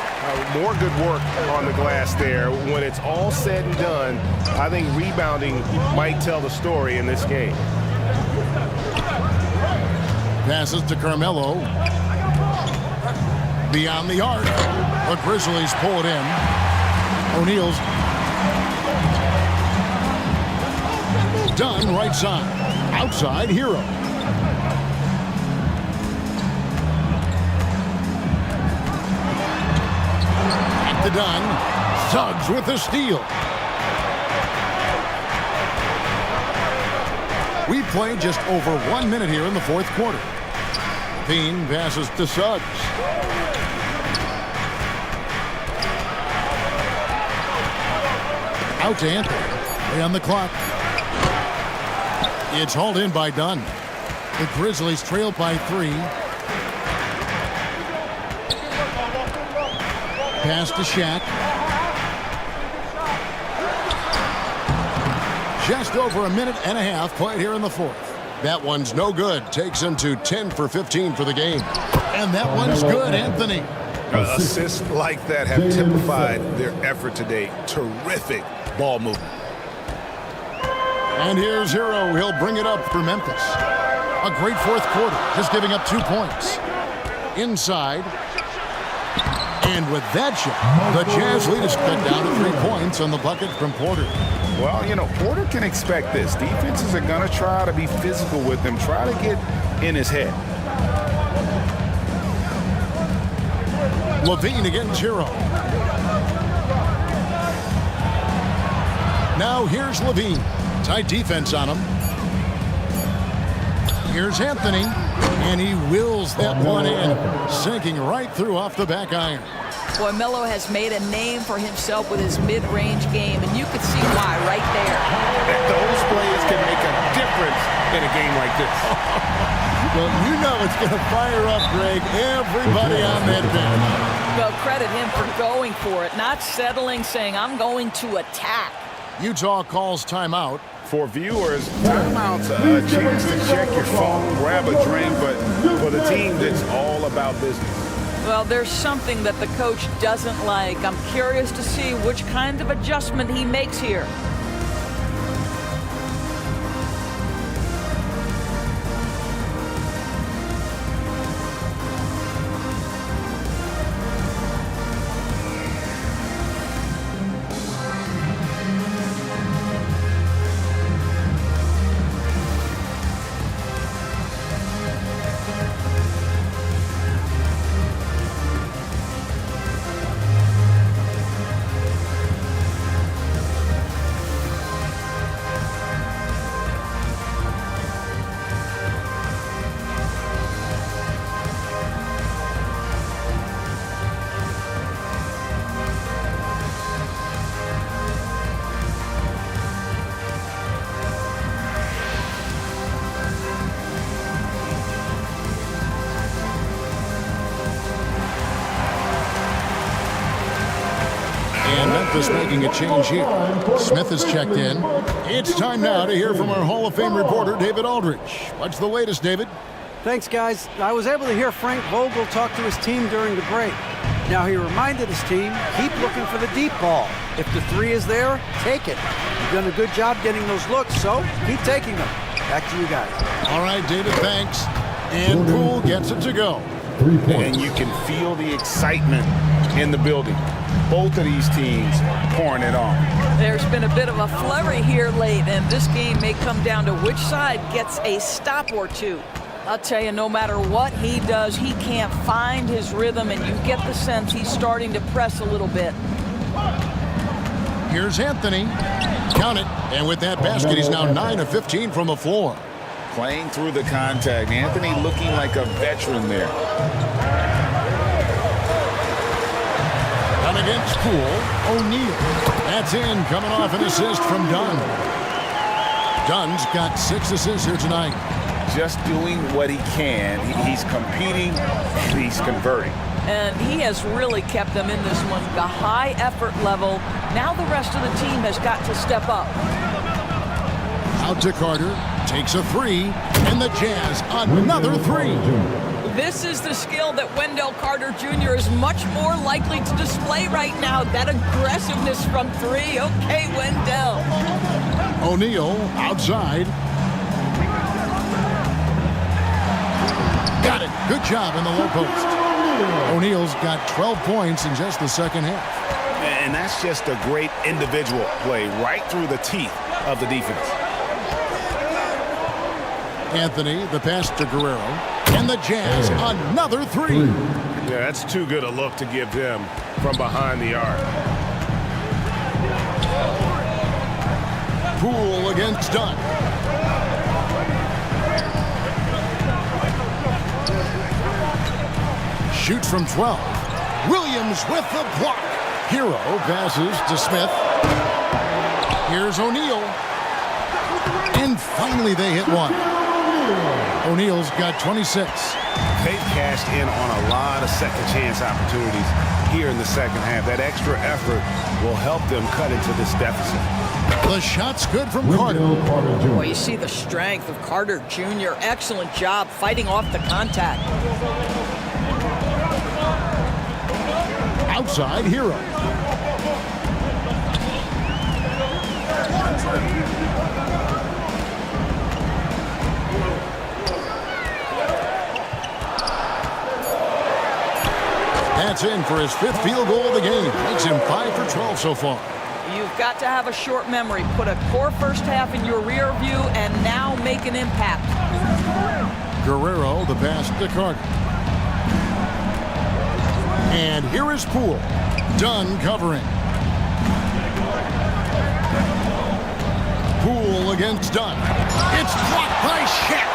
More good work on the glass there. When it's all said and done, I think rebounding might tell the story in this game. Passes to Carmelo. Beyond the arc. The Grizzlies pull it in. O'Neal's done right side. Outside Hero. Back to Dunn. Suggs with the steal. We played just over 1 minute here in the fourth quarter. Bean passes to Suggs. Out to Anthony. 3 on the clock. It's hauled in by Dunn. The Grizzlies trail by 3. Pass to Shaq. Just over a minute and a half played here in the fourth. That one's no good. Takes him to 10 for 15 for the game. And that one's good, Anthony. Assists like that have typified their effort today. Terrific ball movement. And here's Hero. He'll bring it up for Memphis. A great fourth quarter, just giving up 2 points. Inside. And with that shot, the Jazz lead is cut down to 3 points on the bucket from Porter. Well, you know, Porter can expect this. Defenses are going to try to be physical with him, try to get in his head. Levine against Hero. Now here's Levine. Tight defense on him. Here's Anthony, and he wills that one in, sinking right through off the back iron. Boy, Melo has made a name for himself with his mid-range game, and you can see why right there. Those plays can make a difference in a game like this. Well, you know it's going to fire up, Greg, everybody on that bench. Well, credit him for going for it, not settling, saying, I'm going to attack. Utah calls timeout. For viewers, timeout's a chance to check your phone, grab a drink, but for the team, it's all about business. Well, there's something that the coach doesn't like. I'm curious to see which kind of adjustment he makes here. Memphis making a change here. Smith has checked in. It's time now to hear from our Hall of Fame reporter, David Aldridge. What's the latest, David? Thanks, guys. I was able to hear Frank Vogel talk to his team during the break. Now, he reminded his team, keep looking for the deep ball. If the three is there, take it. You've done a good job getting those looks, so keep taking them. Back to you guys. All right, David, thanks. And Poole gets it to go. 3 points. And you can feel the excitement in the building. Both of these teams pouring it on. There's been a bit of a flurry here late, and this game may come down to which side gets a stop or two. I'll tell you, no matter what he does, he can't find his rhythm, and you get the sense he's starting to press a little bit. Here's Anthony. Count it. And with that basket, he's now 9 of 15 from the floor. Playing through the contact. Anthony looking like a veteran there. And against Poole, O'Neal. That's in, coming off an assist from Dunn. Dunn's got 6 assists here tonight. Just doing what he can. He's competing, he's converting. And he has really kept them in this one. The high effort level. Now the rest of the team has got to step up. Out to Carter, takes a 3, and the Jazz another 3. This is the skill that Wendell Carter Jr. is much more likely to display right now. That aggressiveness from 3. Okay, Wendell. O'Neal outside. Got it. Good job in the low post. O'Neal's got 12 points in just the second half. And that's just a great individual play right through the teeth of the defense. Anthony, the pass to Guerrero. And the Jazz, another 3. Yeah, that's too good a look to give them from behind the arc. Poole against Dunn. Shoots from 12. Williams with the block. Hero passes to Smith. Here's O'Neal. And finally they hit one. O'Neal's got 26. They've cashed in on a lot of second chance opportunities here in the second half. That extra effort will help them cut into this deficit. The shot's good from Carter. Boy, you see the strength of Carter Jr. Excellent job fighting off the contact. Outside Hero. That's in for his 5th field goal of the game. Makes him 5 for 12 so far. You've got to have a short memory. Put a poor first half in your rear view and now make an impact. Guerrero, the pass to Carter. And here is Poole. Dunn covering. Poole against Dunn. It's blocked by Shaq.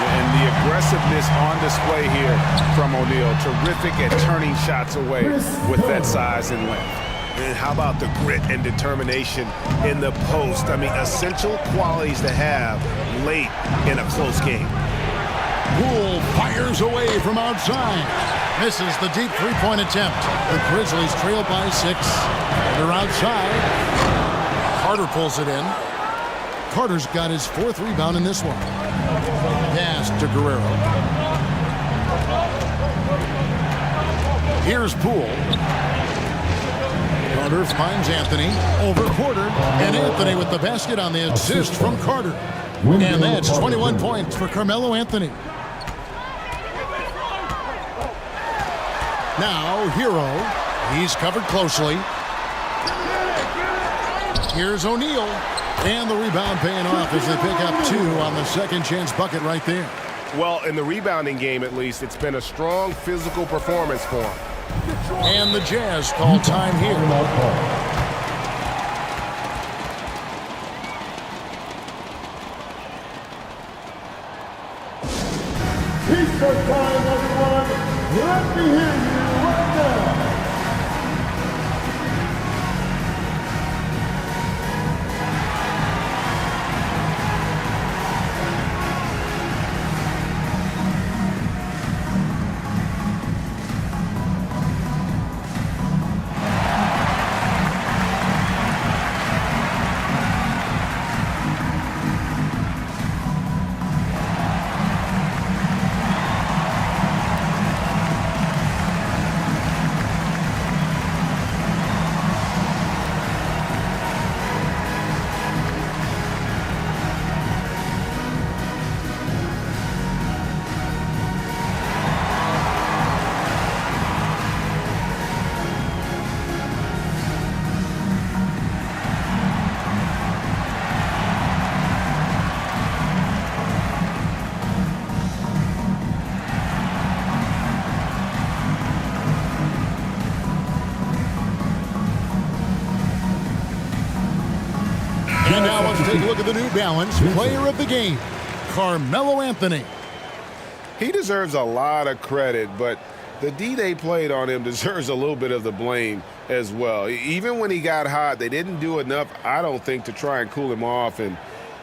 And the aggressiveness on display here from O'Neal. Terrific at turning shots away with that size and length. And how about the grit and determination in the post? I mean, essential qualities to have late in a close game. Poole fires away from outside. Misses the deep three-point attempt. The Grizzlies trail by 6. They're outside. Carter pulls it in. Carter's got his 4th rebound in this one. Pass to Guerrero. Here's Poole. Carter finds Anthony over Porter, and Anthony with the basket on the assist from Carter. And that's 21 points for Carmelo Anthony. Now Hero. He's covered closely. Here's O'Neal. And the rebound paying off as they pick up 2 on the second chance bucket right there. Well, in the rebounding game, at least, it's been a strong physical performance for him. And the Jazz call time here. Peace of time, everyone. Let me hear you right now. And now let's take a look at the New Balance player of the game, Carmelo Anthony. He deserves a lot of credit, but the D they played on him deserves a little bit of the blame as well. Even when he got hot, they didn't do enough, I don't think, to try and cool him off. And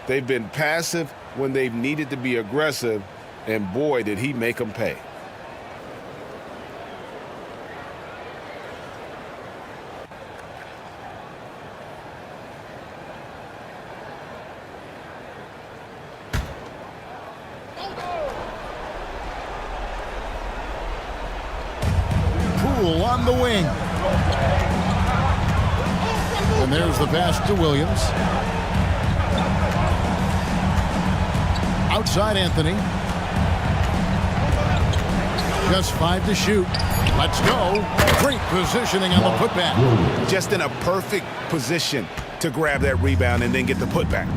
they've been passive when they've needed to be aggressive. And boy, did he make them pay. On the wing. And there's the pass to Williams. Outside Anthony. Just 5 to shoot. Let's go. Great positioning on the putback. Just in a perfect position to grab that rebound and then get the putback.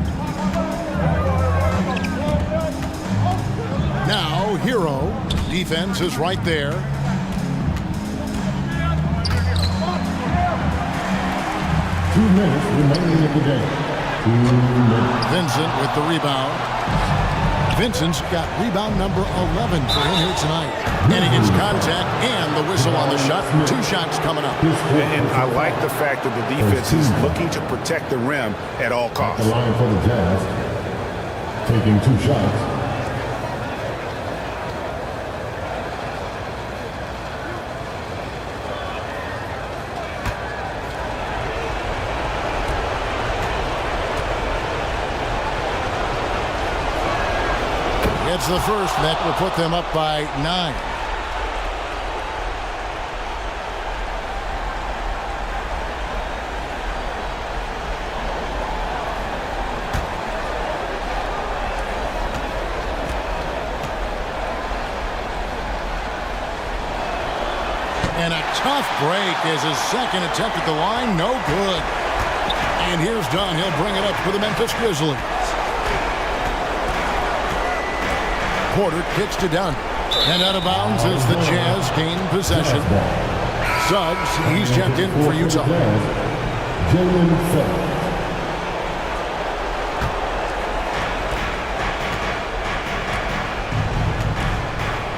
Now Hero. Defense is right there. Minutes remaining in the game. Vincent with the rebound. Vincent's got rebound number 11 for him here tonight. And he gets contact and the whistle on the shot. 2 shots coming up. And I like the fact that the defense is looking to protect the rim at all costs. The line for the Jazz. Taking 2 shots. That's the first. That will put them up by 9. And a tough break is his second attempt at the line. No good. And here's Dunn. He'll bring it up for the Memphis Grizzlies. Porter kicks to Dunn. And out of bounds as the Jazz gain possession. Suggs, he's checked in for Utah.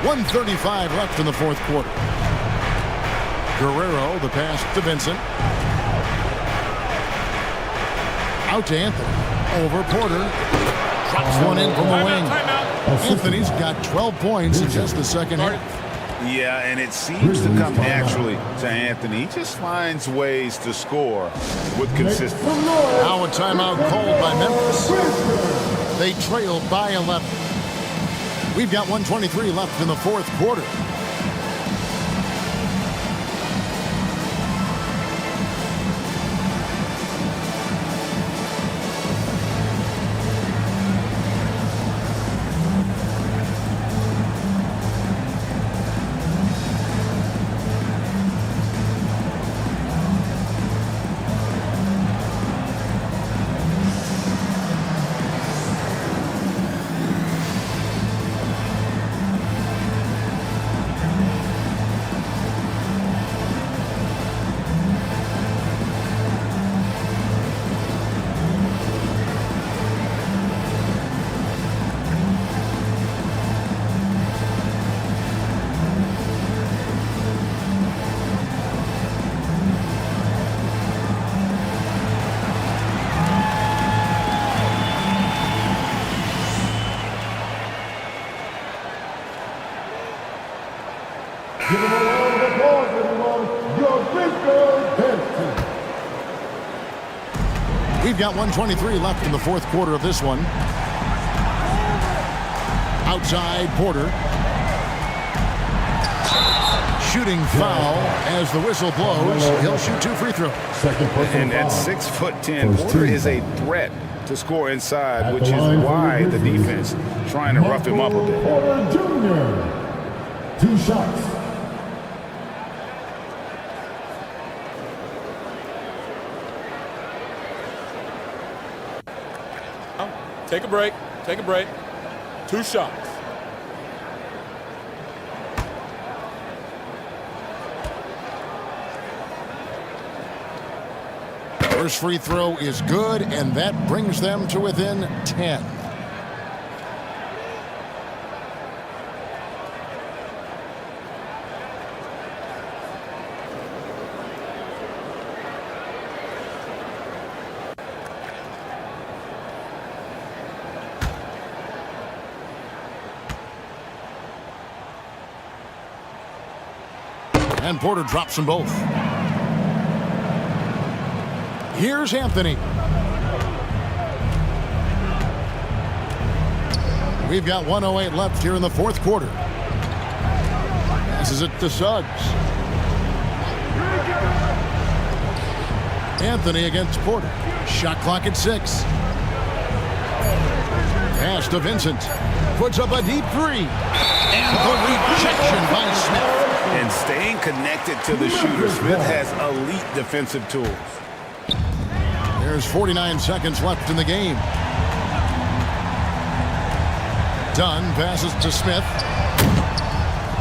1:35 left in the fourth quarter. Guerrero, the pass to Vincent. Out to Anthony. Over Porter. Drops one in from the wing. Anthony's got 12 points in just the second half. Yeah, and it seems to come naturally to Anthony. He just finds ways to score with consistency. Now a timeout called by Memphis. They trail by 11. We've got 1:23 left in the fourth quarter. We've got 1:23 left in the fourth quarter of this one. Outside Porter. Shooting foul as the whistle blows. He'll shoot 2 free throws. And at 6'10", Porter is a threat to score inside, which is why the defense trying to rough him up a bit. Porter Jr. 2 shots. Take a break. Take a break. 2 shots. First free throw is good, and that brings them to within 10. And Porter drops them both. Here's Anthony. We've got 1:08 left here in the fourth quarter. Passes it to Suggs. Anthony against Porter. Shot clock at 6. Pass to Vincent. Puts up a deep 3. And the rejection by Smith. And staying connected to the shooter, Smith has elite defensive tools. There's 49 seconds left in the game. Dunn passes to Smith.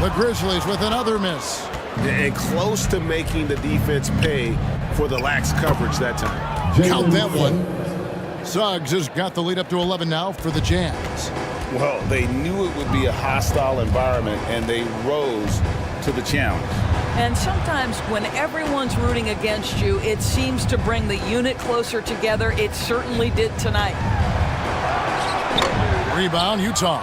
The Grizzlies with another miss. And close to making the defense pay for the lax coverage that time. Count that one. Suggs has got the lead up to 11 now for the Jazz. Well, they knew it would be a hostile environment, and they rose to the challenge. And sometimes when everyone's rooting against you, it seems to bring the unit closer together. It certainly did tonight. Rebound, Utah.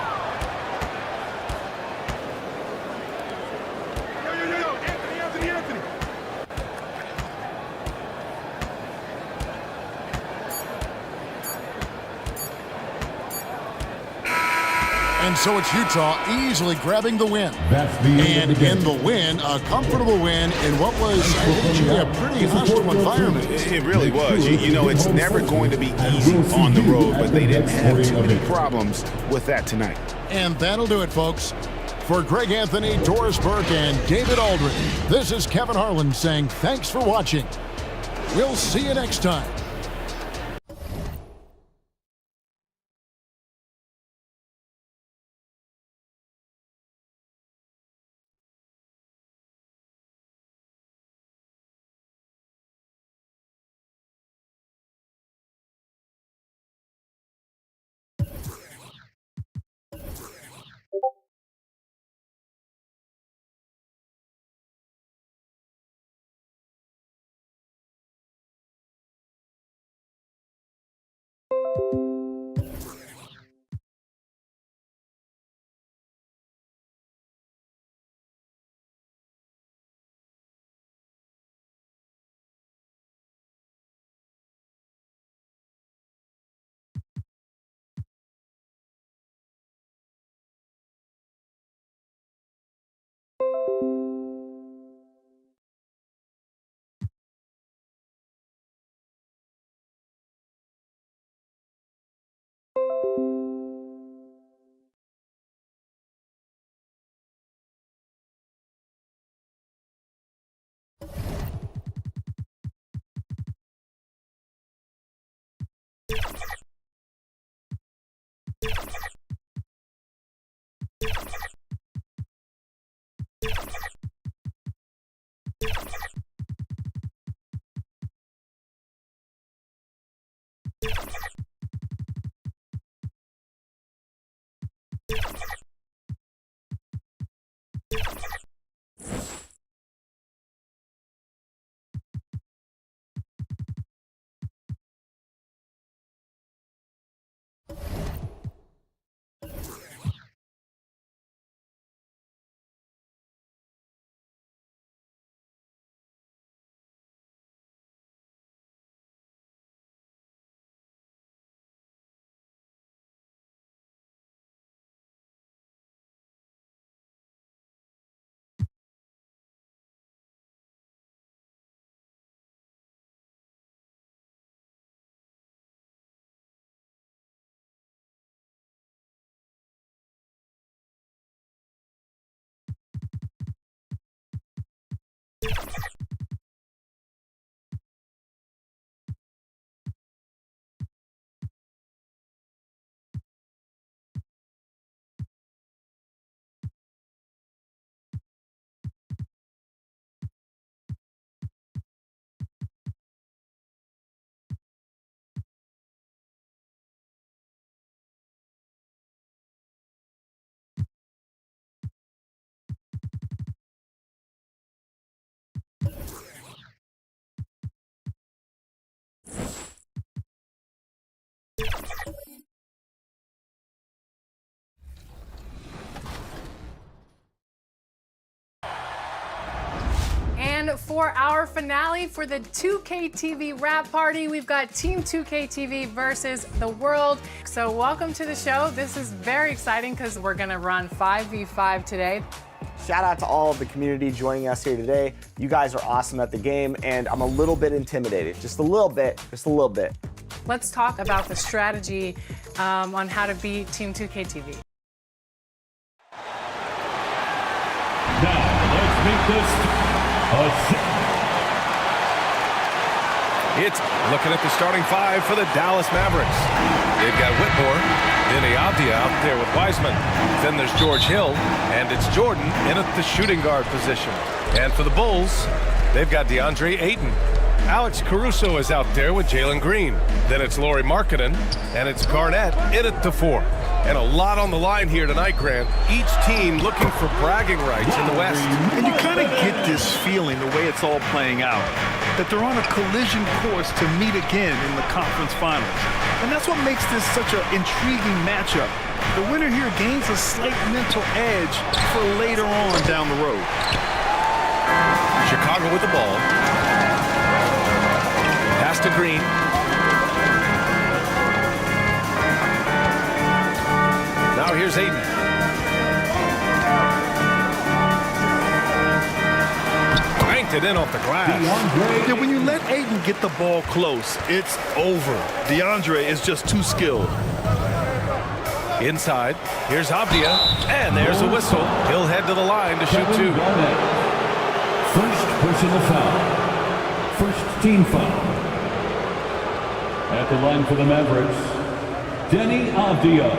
And so it's Utah easily grabbing the win. That's the end of the And in the win, a comfortable win in what was, I think, Jay, a pretty hostile environment. It really was. You know, it's never going to be easy on the road, but they didn't have too many problems with that tonight. And that'll do it, folks. For Greg Anthony, Doris Burke, and David Aldridge, this is Kevin Harlan saying thanks for watching. We'll see you next time. And for our finale for the 2K TV wrap party, we've got Team 2K TV versus the world. So welcome to the show. This is very exciting because we're going to run 5v5 today. Shout out to all of the community joining us here today. You guys are awesome at the game, and I'm a little bit intimidated. Just a little bit. Let's talk about the strategy on how to beat Team 2K TV. Now, let's make this It's looking at the starting five for the Dallas Mavericks. They've got Whitmore, Denny Avdia out there with Wiseman. Then there's George Hill, and it's Jordan in at the shooting guard position. And for the Bulls, they've got DeAndre Ayton. Alex Caruso is out there with Jalen Green. Then it's Lauri Markkanen, and it's Garnett in at the 4. And a lot on the line here tonight, Grant. Each team looking for bragging rights in the West. And you kind of get this feeling, the way it's all playing out, that they're on a collision course to meet again in the conference finals. And that's what makes this such an intriguing matchup. The winner here gains a slight mental edge for later on down the road. Chicago with the ball. Pass to Green. Now here's here's Aiden. Banked it in off the glass. Yeah, when you let Aiden get the ball close, it's over. DeAndre is just too skilled. Inside, here's Avdia, and there's a whistle. He'll head to the line to shoot two. First personal foul. First team foul. At the line for the Mavericks, Denny Avdia,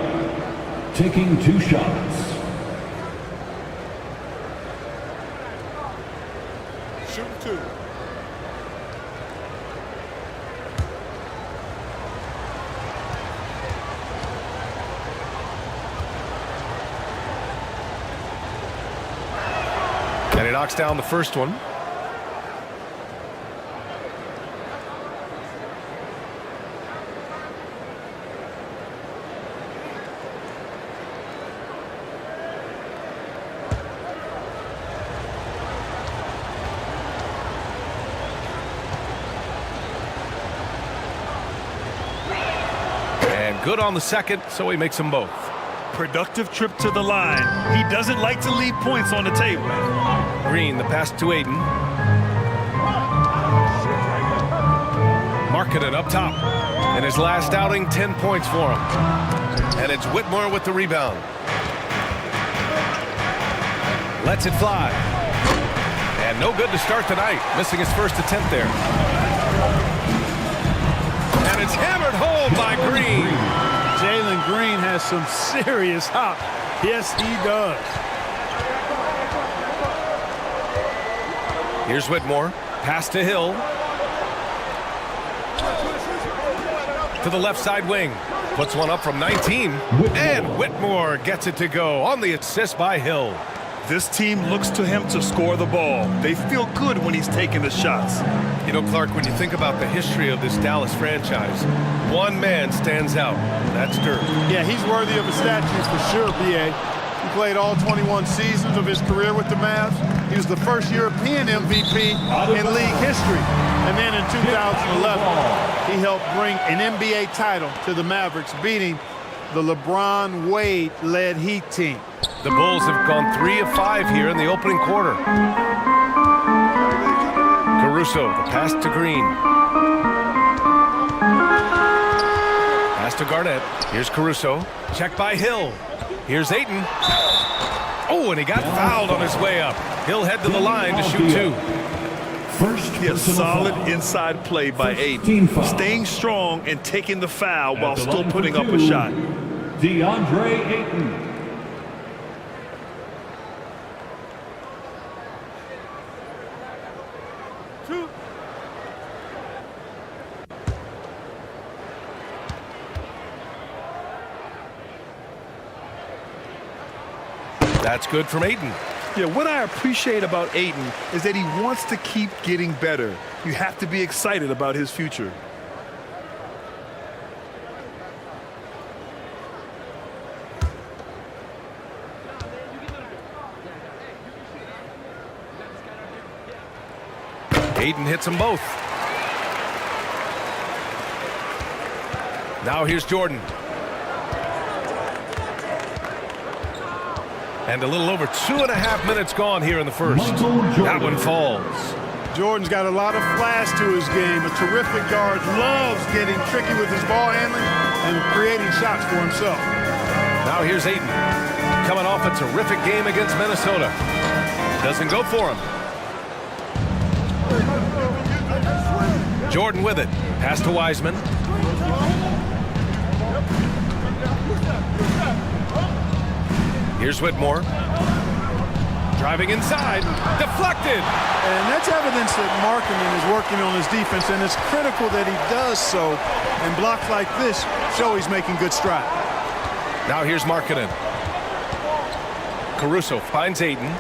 taking 2 shots. Shoot 2. And he knocks down the first one. And good on the second, so he makes them both. Productive trip to the line. He doesn't like to leave points on the table. Green, the pass to Aiden. Markkanen up top. In his last outing, 10 points for him. And it's Whitmore with the rebound. Lets it fly. And no good to start the night. Missing his first attempt there. And it's hammered home by Green. Jalen Green has some serious hop. Yes, he does. Here's Whitmore. Pass to Hill. To the left side wing. Puts one up from 19. And Whitmore gets it to go on the assist by Hill. This team looks to him to score the ball. They feel good when he's taking the shots. You know, Clark, when you think about the history of this Dallas franchise, one man stands out. That's Dirk. Yeah, he's worthy of a statue for sure, B.A. He played all 21 seasons of his career with the Mavs. He was the first European MVP in league history. And then in 2011, he helped bring an NBA title to the Mavericks, beating the LeBron Wade-led Heat team. The Bulls have gone 3 of 5 here in the opening quarter. Caruso, the pass to Green. Pass to Garnett. Here's Caruso. Check by Hill. Here's Ayton. Oh, and he got fouled on his way up. He'll head to the line to shoot 2. Yes, solid inside play by Ayton. Staying strong and taking the foul while still putting up a shot. DeAndre Ayton. That's good from Ayton. Yeah, what I appreciate about Ayton is that he wants to keep getting better. You have to be excited about his future. Ayton hits them both. Now here's Jordan. And a little over 2.5 minutes gone here in the first. That one falls. Jordan's got a lot of flash to his game. A terrific guard, loves getting tricky with his ball handling and creating shots for himself. Now here's Ayton. Coming off a terrific game against Minnesota. Doesn't go for him. Jordan with it. Pass to Wiseman. Here's Whitmore. Driving inside. Deflected. And that's evidence that Markkanen is working on his defense, and it's critical that he does so. And blocks like this show he's making good strides. Now here's Markkanen. Caruso finds Ayton.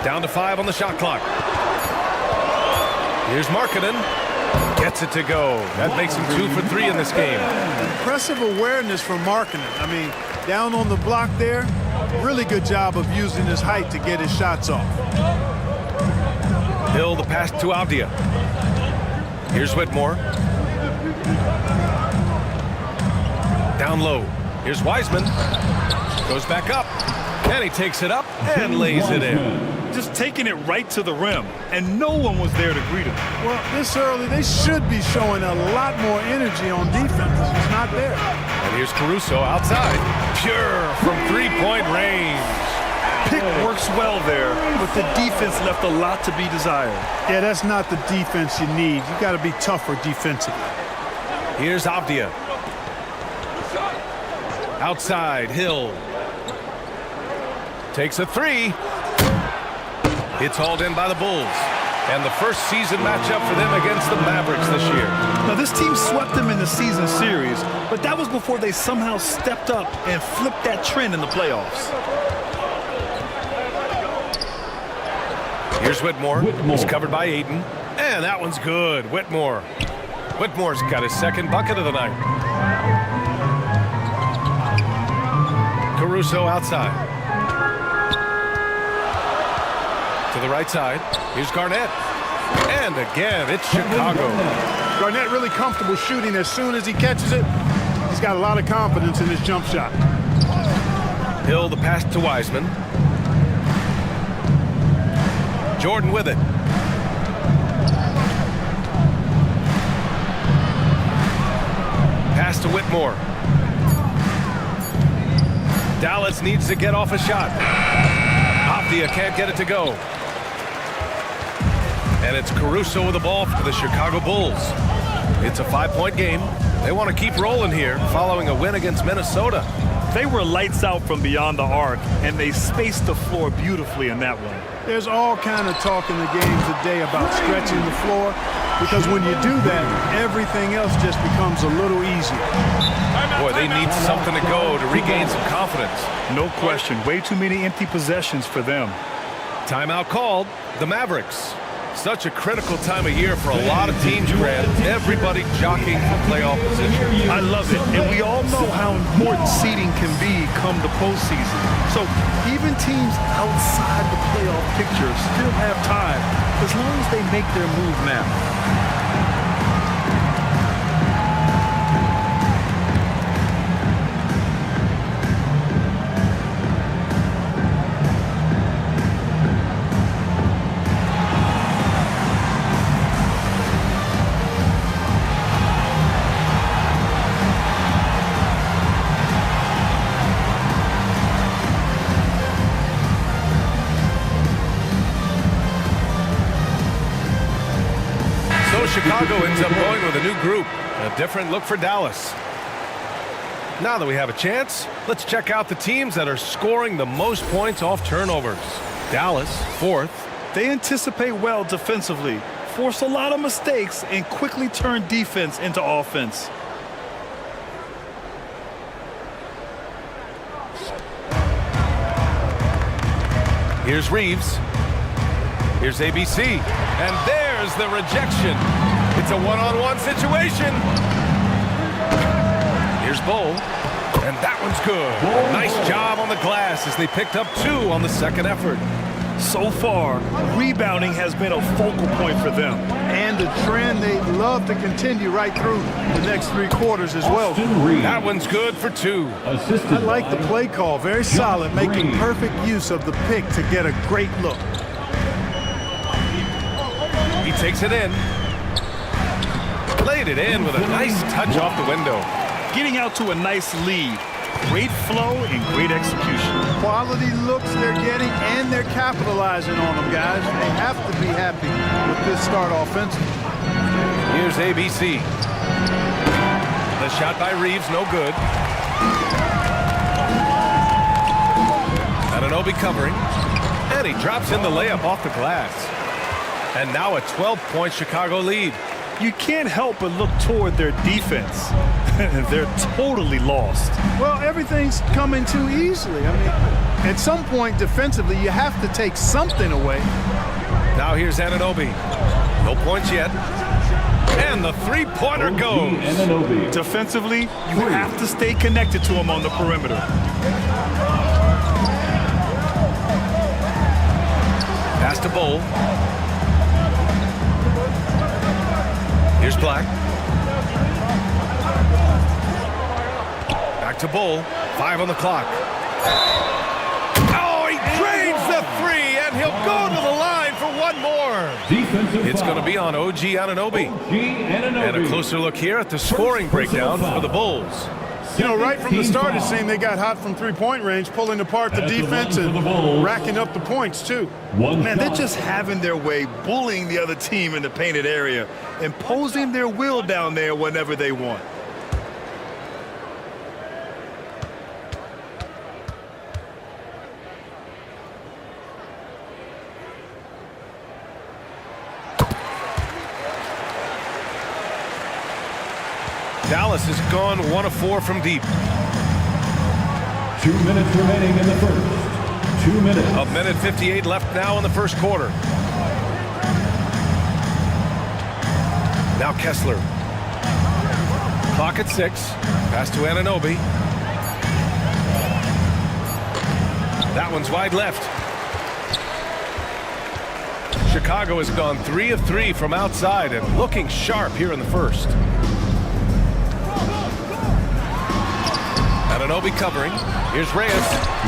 Down to 5 on the shot clock. Here's Markkanen. Gets it to go. That makes him 2 for 3 in this game. Impressive awareness from Markkanen. I mean, down on the block there, really good job of using his height to get his shots off. Hill, the pass to Avdia. Here's Whitmore. down low. Here's Wiseman. Goes back up. And he takes it up and lays it in. Just taking it right to the rim, and no one was there to greet him. Well, this early, they should be showing a lot more energy on defense. It's not there. And here's Caruso outside. Pure from three-point range. Pick works well there, but the defense left a lot to be desired. Yeah, that's not the defense you need. You got to be tougher defensively. Here's Avdia. Outside, Hill. Takes a three. It's hauled in by the Bulls. And the first season matchup for them against the Mavericks this year. Now, this team swept them in the season series, but that was before they somehow stepped up and flipped that trend in the playoffs. Here's Whitmore. He's covered by Ayton. And that one's good. Whitmore's got his second bucket of the night. Caruso outside. To the right side. Here's Garnett. And again, it's Chicago. Garnett really comfortable shooting as soon as he catches it. He's got a lot of confidence in his jump shot. Hill, the pass to Wiseman. Jordan with it. Pass to Whitmore. Dallas needs to get off a shot. Avdia can't get it to go. And it's Caruso with the ball for the Chicago Bulls. It's a 5-point game. They want to keep rolling here following a win against Minnesota. They were lights out from beyond the arc, and they spaced the floor beautifully in that one. There's all kind of talk in the game today about stretching the floor, because when you do that, everything else just becomes a little easier. Boy, they need something to go to regain some confidence. No question. Way too many empty possessions for them. Timeout called. The Mavericks. Such a critical time of year for a lot of teams, Grant. Everybody jockeying for playoff position. I love it. And we all know how important seeding can be come the postseason. So even teams outside the playoff picture still have time as long as they make their move now. Chicago ends up going with a new group. A different look for Dallas. Now that we have a chance, let's check out the teams that are scoring the most points off turnovers. Dallas, 4th. They anticipate well defensively, force a lot of mistakes, and quickly turn defense into offense. Here's Reeves. Here's ABC. And there's the rejection. It's a one-on-one situation. Here's Bull. And that one's good. Nice job on the glass as they picked up 2 on the second effort. So far, rebounding has been a focal point for them. And a trend they'd love to continue right through the next 3 quarters as well. That one's good for 2. I like the play call. Very solid, making perfect use of the pick to get a great look. He takes it in. Laid it in with a nice touch off the window. Getting out to a nice lead. Great flow and great execution. Quality looks they're getting, and they're capitalizing on them, guys. They have to be happy with this start offensively. Here's ABC. The shot by Reeves, no good. Anunoby covering. And he drops in the layup off the glass. And now a 12-point Chicago lead. You can't help but look toward their defense. They're totally lost. Well, everything's coming too easily. I mean, at some point defensively, you have to take something away. Now here's Anunoby. No points yet. And the three-pointer goes. Defensively, you have to stay connected to him on the perimeter. Pass to Bull. Here's Black. to Bull. 5 on the clock. Oh, he drains the 3, and he'll go to the line for one more. It's going to be on OG Anunoby. And a closer look here at the scoring breakdown for the Bulls. You know, right from the start, it seemed they got hot from three-point range, pulling apart the defense and racking up the points, too. Man, they're just having their way, bullying the other team in the painted area, imposing their will down there whenever they want. Dallas has gone 1 of 4 from deep. 2 minutes remaining in the first. 2 minutes. A minute 58 left now in the first quarter. Now Kessler. Clock at 6. Pass to Anunoby. That one's wide left. Chicago has gone 3 of 3 from outside and looking sharp here in the first. Anunoby covering. Here's Reyes.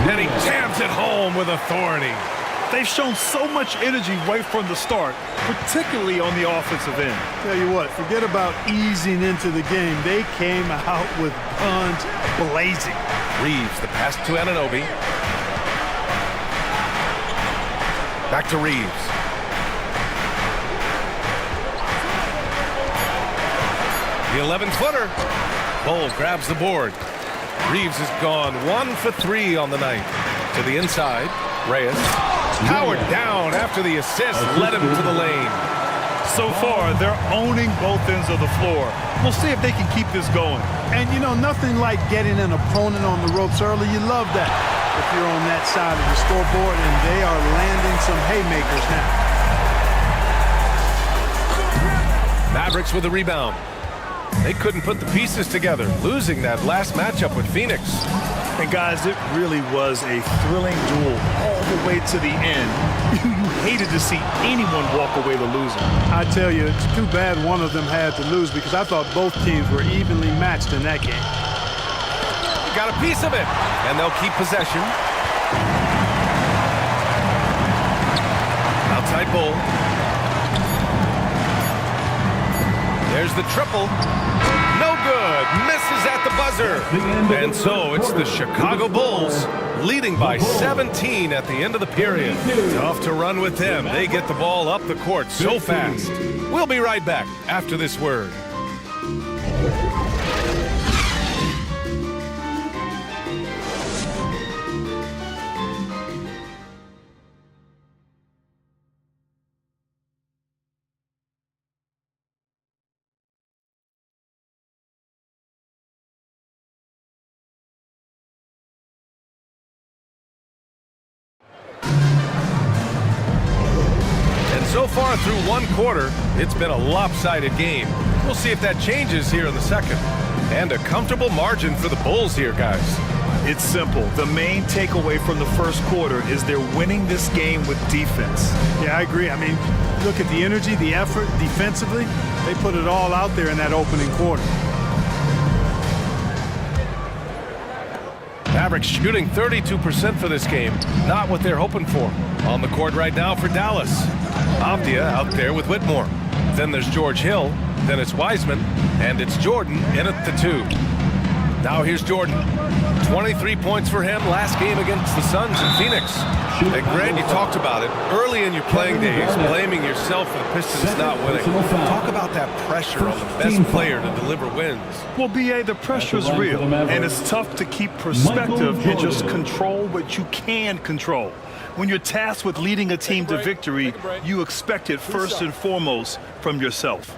And he jams it home with authority. They've shown so much energy right from the start, particularly on the offensive end. Tell you what, forget about easing into the game. They came out with guns blazing. Reeves, the pass to Anunoby. Back to Reeves. The 11-footer. Bull grabs the board. Reeves has gone 1 for 3 on the night. To the inside, Reyes. Powered down after the assist, led him to the lane. So far, they're owning both ends of the floor. We'll see if they can keep this going. And, you know, nothing like getting an opponent on the ropes early. You love that if you're on that side of the scoreboard, and they are landing some haymakers now. Mavericks with a rebound. They couldn't put the pieces together, losing that last matchup with Phoenix. And guys, it really was a thrilling duel all the way to the end. You hated to see anyone walk away the loser. I tell you, it's too bad one of them had to lose, because I thought both teams were evenly matched in that game. Got a piece of it, and they'll keep possession. Outside Bull. There's the triple. No good. Misses at the buzzer. And so it's the Chicago Bulls leading by 17 at the end of the period. Tough to run with them. They get the ball up the court so fast. We'll be right back after this word. So far through one quarter, it's been a lopsided game. We'll see if that changes here in the second. And a comfortable margin for the Bulls here, guys. It's simple. The main takeaway from the first quarter is they're winning this game with defense. Yeah, I agree. I mean, look at the energy, the effort defensively. They put it all out there in that opening quarter. Mavericks shooting 32% for this game. Not what they're hoping for. On the court right now for Dallas. Avdia out there with Whitmore. Then there's George Hill. Then it's Wiseman. And it's Jordan in at the 2. Now here's Jordan. 23 points for him last game against the Suns in Phoenix. And Grant, you talked about it early in your playing days, blaming yourself for the Pistons not winning. Talk about that pressure on the best player to deliver wins. Well, B.A., the pressure's real, and it's tough to keep perspective and just control what you can control. When you're tasked with leading a team to victory, you expect it first and foremost from yourself.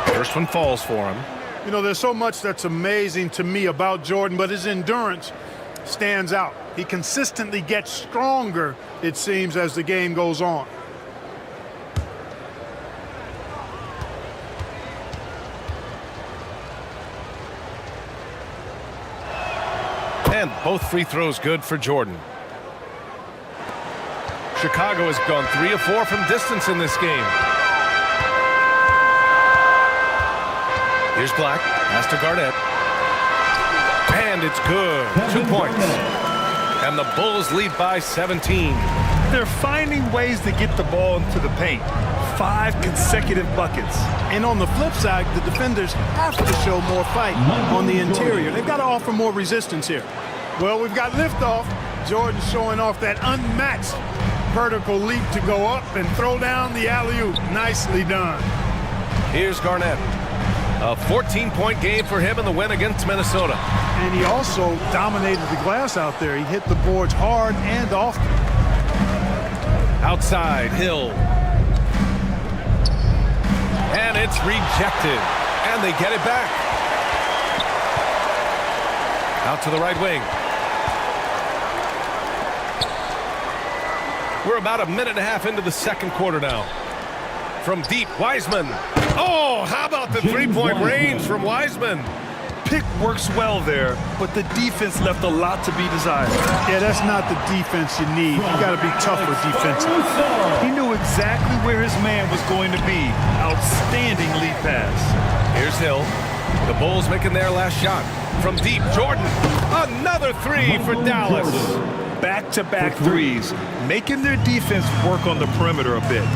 First one falls for him. You know, there's so much that's amazing to me about Jordan, but his endurance stands out. He consistently gets stronger, it seems, as the game goes on. And both free throws good for Jordan. Chicago has gone 3 of 4 from distance in this game. Here's Black, pass to Garnett. And it's good. 2 points. And the Bulls lead by 17. They're finding ways to get the ball into the paint. 5 consecutive buckets. And on the flip side, the defenders have to show more fight on the interior. They've got to offer more resistance here. Well, we've got liftoff. Jordan showing off that unmatched vertical leap to go up and throw down the alley-oop. Nicely done. Here's Garnett. A 14-point game for him in the win against Minnesota. And he also dominated the glass out there. He hit the boards hard and often. Outside, Hill. And it's rejected. And they get it back. Out to the right wing. We're about a minute and a half into the second quarter now. From deep, Wiseman. Oh, how about the three-point range from Wiseman? Pick works well there, but the defense left a lot to be desired. Yeah, that's not the defense you need. You got to be tougher defensively. He knew exactly where his man was going to be. Outstanding lead pass. Here's Hill. The Bulls making their last shot. From deep, Jordan. Another three for Dallas. Back-to-back threes, making their defense work on the perimeter a bit.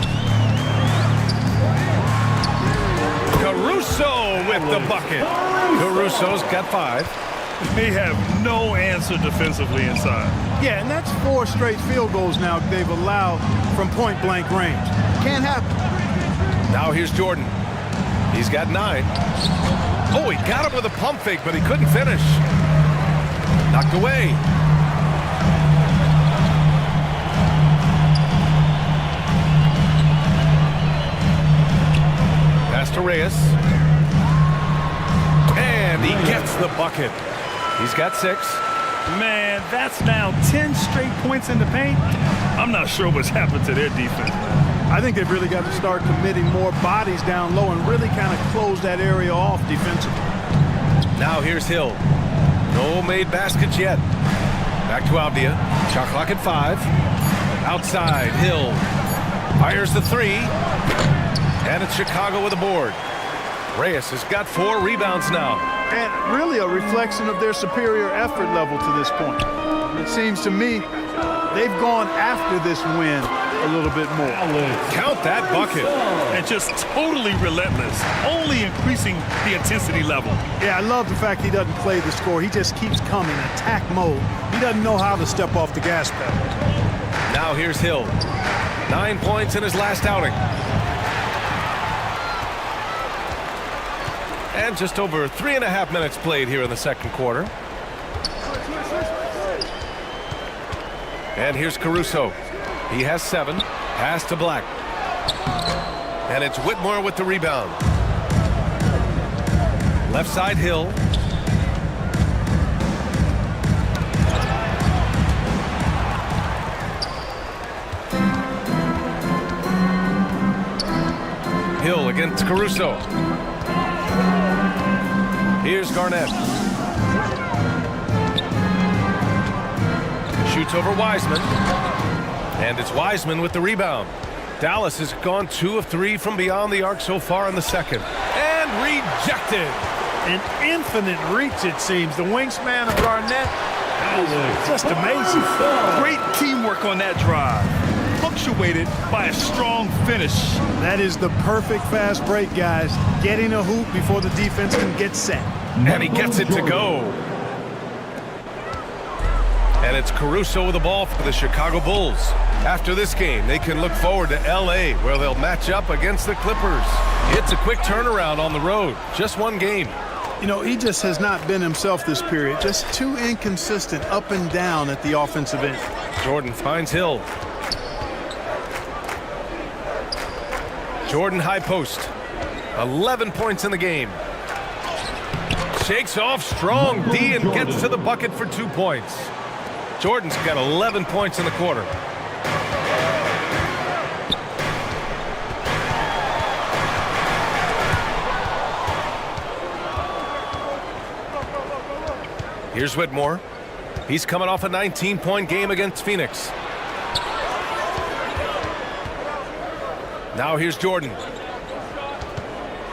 Caruso with the bucket. Caruso's got 5. They have no answer defensively inside. Yeah, and that's 4 straight field goals now they've allowed from point-blank range. Can't happen. Now here's Jordan. He's got 9. Oh, he got him with a pump fake, but he couldn't finish. Knocked away. Pass to Reyes. And he gets the bucket. He's got 6. Man, that's now 10 straight points in the paint. I'm not sure what's happened to their defense. I think they've really got to start committing more bodies down low and really kind of close that area off defensively. Now here's Hill. No made baskets yet. Back to Avdia. Shot clock at 5. Outside, Hill. Fires the 3. And it's Chicago with a board. Reyes has got 4 rebounds now. And really a reflection of their superior effort level to this point. It seems to me they've gone after this win a little bit more. Count that bucket. And just totally relentless, only increasing the intensity level. Yeah, I love the fact he doesn't play the score. He just keeps coming, attack mode. He doesn't know how to step off the gas pedal. Now here's Hill. 9 points in his last outing. And just over 3.5 minutes played here in the second quarter. And here's Caruso. He has 7. Pass to Black. And it's Whitmore with the rebound. Left side, Hill. Hill against Caruso. Here's Garnett. Shoots over Wiseman. And it's Wiseman with the rebound. Dallas has gone 2 of 3 from beyond the arc so far in the second. And rejected. An infinite reach, it seems. The wingspan of Garnett is just amazing. Great teamwork on that drive. Punctuated by a strong finish. That is the perfect fast break, guys. Getting a hoop before the defense can get set. And he gets it to go. And it's Caruso with the ball for the Chicago Bulls. After this game, they can look forward to L.A., where they'll match up against the Clippers. It's a quick turnaround on the road. Just 1 game. You know, he just has not been himself this period. Just too inconsistent up and down at the offensive end. Jordan finds Hill. Jordan high post. 11 points in the game. Shakes off strong D and gets to the bucket for 2 points. Jordan's got 11 points in the quarter. Here's Whitmore. He's coming off a 19-point game against Phoenix. Now here's Jordan.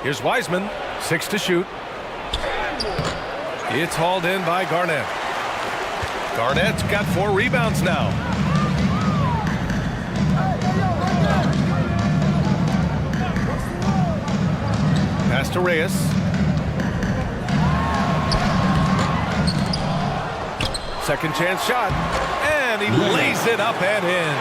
Here's Wiseman. 6 to shoot. It's hauled in by Garnett. Garnett's got 4 rebounds now. Pass to Reyes. Second chance shot. And he lays it up and in.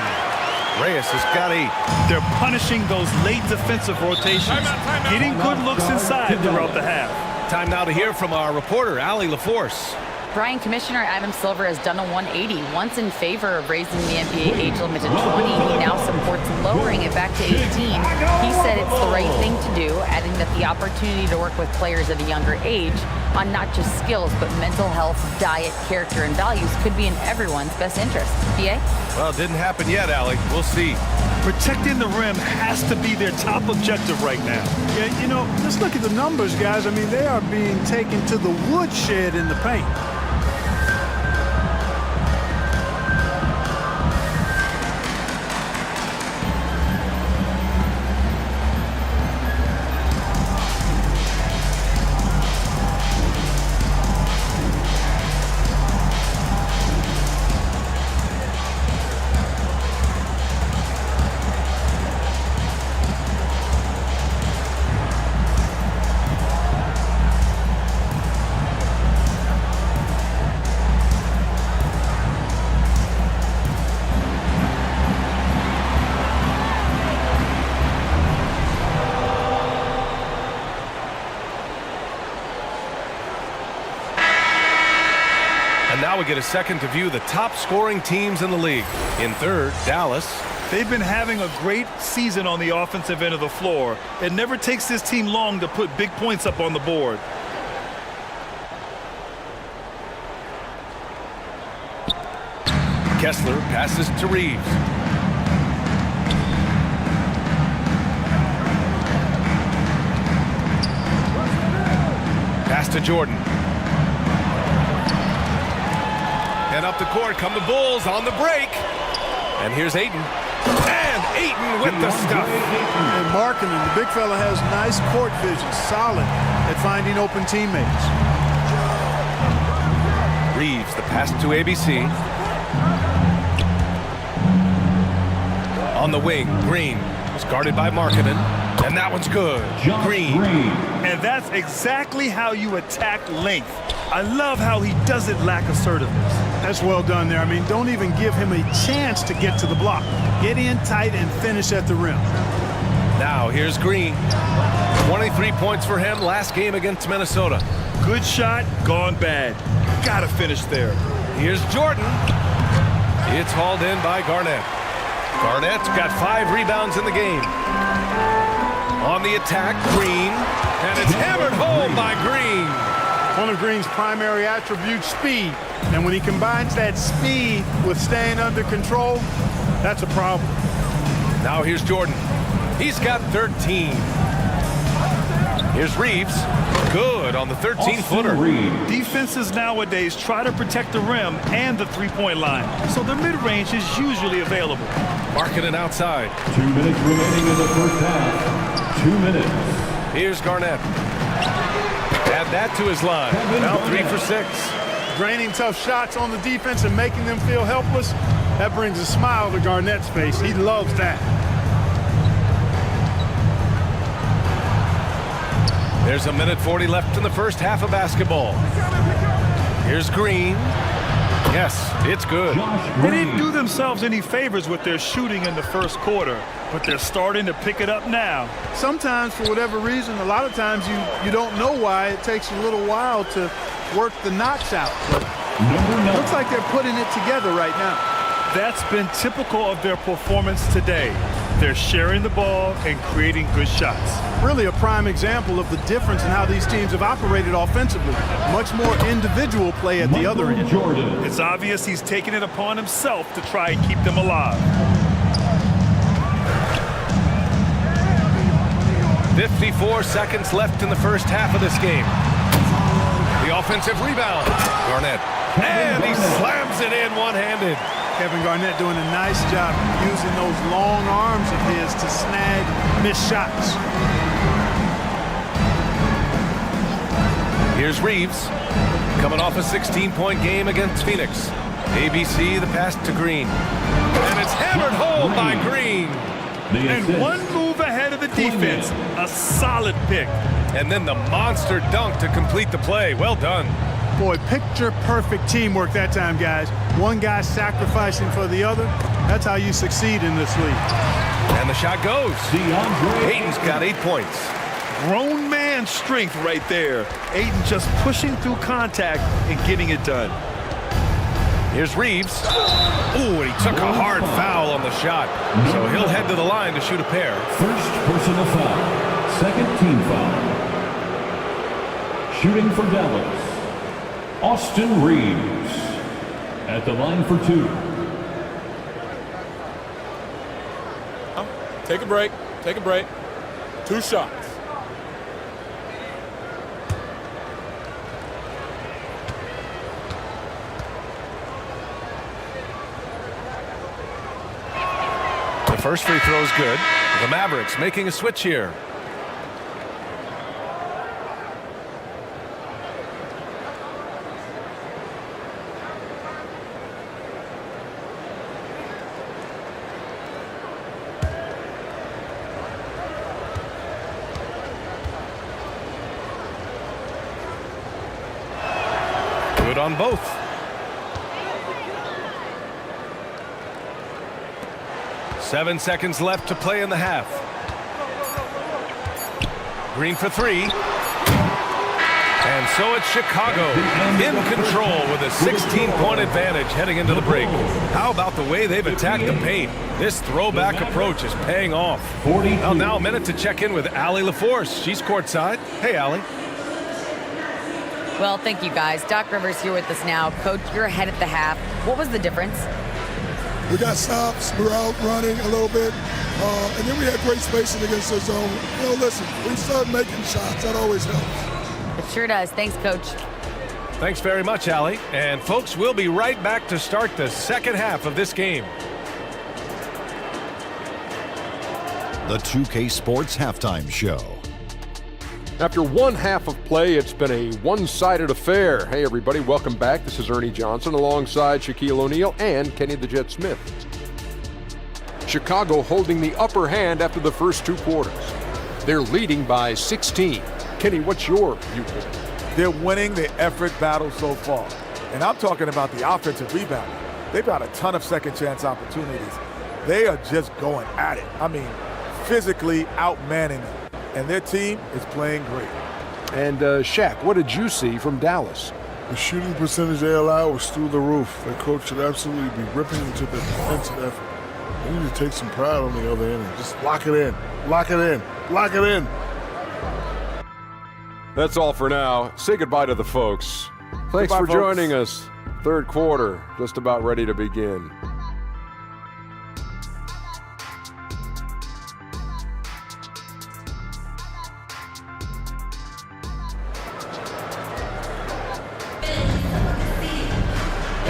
Reyes has got 8. They're punishing those late defensive rotations, getting good looks inside throughout the half. Time now to hear from our reporter, Allie LaForce. Brian, Commissioner Adam Silver has done a 180, once in favor of raising the NBA age limit to 20. He now supports lowering it back to 18. He said it's the right thing to do, adding that the opportunity to work with players at a younger age on not just skills, but mental health, diet, character, and values could be in everyone's best interest. BA? Well, it didn't happen yet, Allie. We'll see. Protecting the rim has to be their top objective right now. Yeah, you know, just look at the numbers, guys. I mean, they are being taken to the woodshed in the paint. Now we get a second to view the top scoring teams in the league. In third, Dallas. They've been having a great season on the offensive end of the floor. It never takes this team long to put big points up on the board. Kessler passes to Reeves. Pass to Jordan. And up the court come the Bulls on the break. And here's Ayton. And Ayton with the stuff. And Markkanen, the big fella, has nice court vision, solid at finding open teammates. Reeves, the pass to ABC. On the wing, Green was guarded by Markkanen. And that one's good. Green. And that's exactly how you attack length. I love how he doesn't lack assertiveness. That's well done there. I mean, don't even give him a chance to get to the block. Get in tight and finish at the rim. Now here's Green. 23 points for him last game against Minnesota. Good shot, gone bad. Gotta finish there. Here's Jordan. It's hauled in by Garnett. Garnett's got 5 rebounds in the game. On the attack, Green. And it's hammered home by Green. One of Green's primary attributes, speed. And when he combines that speed with staying under control, that's a problem. Now here's Jordan. He's got 13. Here's Reeves. Good on the 13-footer. Defenses nowadays try to protect the rim and the three-point line, so the mid-range is usually available. Markkanen outside. 2 minutes remaining in the first half. 2 minutes. Here's Garnett. Add that to his line. Now 3 for 6. Draining tough shots on the defense and making them feel helpless, that brings a smile to Garnett's face. He loves that. There's a minute 40 left in the first half of basketball. Here's Green. Yes, it's good. They didn't do themselves any favors with their shooting in the first quarter, but they're starting to pick it up now. Sometimes, for whatever reason, a lot of times you don't know why. It takes a little while to work the knots out. But it looks like they're putting it together right now. That's been typical of their performance today. They're sharing the ball and creating good shots. Really a prime example of the difference in how these teams have operated offensively. Much more individual play at the other end. It's obvious he's taking it upon himself to try and keep them alive. 54 seconds left in the first half of this game. The offensive rebound. Garnett. And he slams it in one-handed. Kevin Garnett doing a nice job using those long arms of his to snag missed shots. Here's Reeves, coming off a 16-point game against Phoenix. ABC, the pass to Green. And it's hammered home by Green. And one move ahead of the defense. A solid pick. And then the monster dunk to complete the play. Well done. Boy, picture-perfect teamwork that time, guys. One guy sacrificing for the other. That's how you succeed in this league. And the shot goes. Ayton's got 8 points. Grown man strength right there. Ayton just pushing through contact and getting it done. Here's Reeves. Ooh, and he took a hard foul on the shot. So he'll head to the line to shoot a pair. First personal foul. Second team foul. Shooting for Dallas, Austin Reeves. At the line for 2. Take a break. Take a break. 2 shots. The first free throw is good. The Mavericks making a switch here. Good on both. Seven seconds left to play in the half. Green for 3. And so it's Chicago in control with a 16-point advantage heading into the break. How about the way they've attacked the paint? This throwback approach is paying off. Well, now a minute to check in with Allie LaForce. She's courtside. Hey, Allie. Well, thank you, guys. Doc Rivers here with us now. Coach, you're ahead at the half. What was the difference? We got stops, we were out running a little bit, and then we had great spacing against the zone. You know, listen, we started making shots. That always helps. It sure does. Thanks, Coach. Thanks very much, Allie. And, folks, we'll be right back to start the second half of this game. The 2K Sports Halftime Show. After one half of play, it's been a one-sided affair. Hey, everybody, welcome back. This is Ernie Johnson alongside Shaquille O'Neal and Kenny the Jet Smith. Chicago holding the upper hand after the first 2 quarters. They're leading by 16. Kenny, what's your viewpoint? They're winning the effort battle so far. And I'm talking about the offensive rebounding. They've got a ton of second-chance opportunities. They are just going at it. I mean, physically outmanning them. And their team is playing great. And Shaq, what did you see from Dallas? The shooting percentage they allowed was through the roof. Their coach should absolutely be ripping into the defensive effort. They need to take some pride on the other end and just lock it in, lock it in, lock it in. That's all for now. Say goodbye to the folks. Thanks for joining us. Third quarter, just about ready to begin.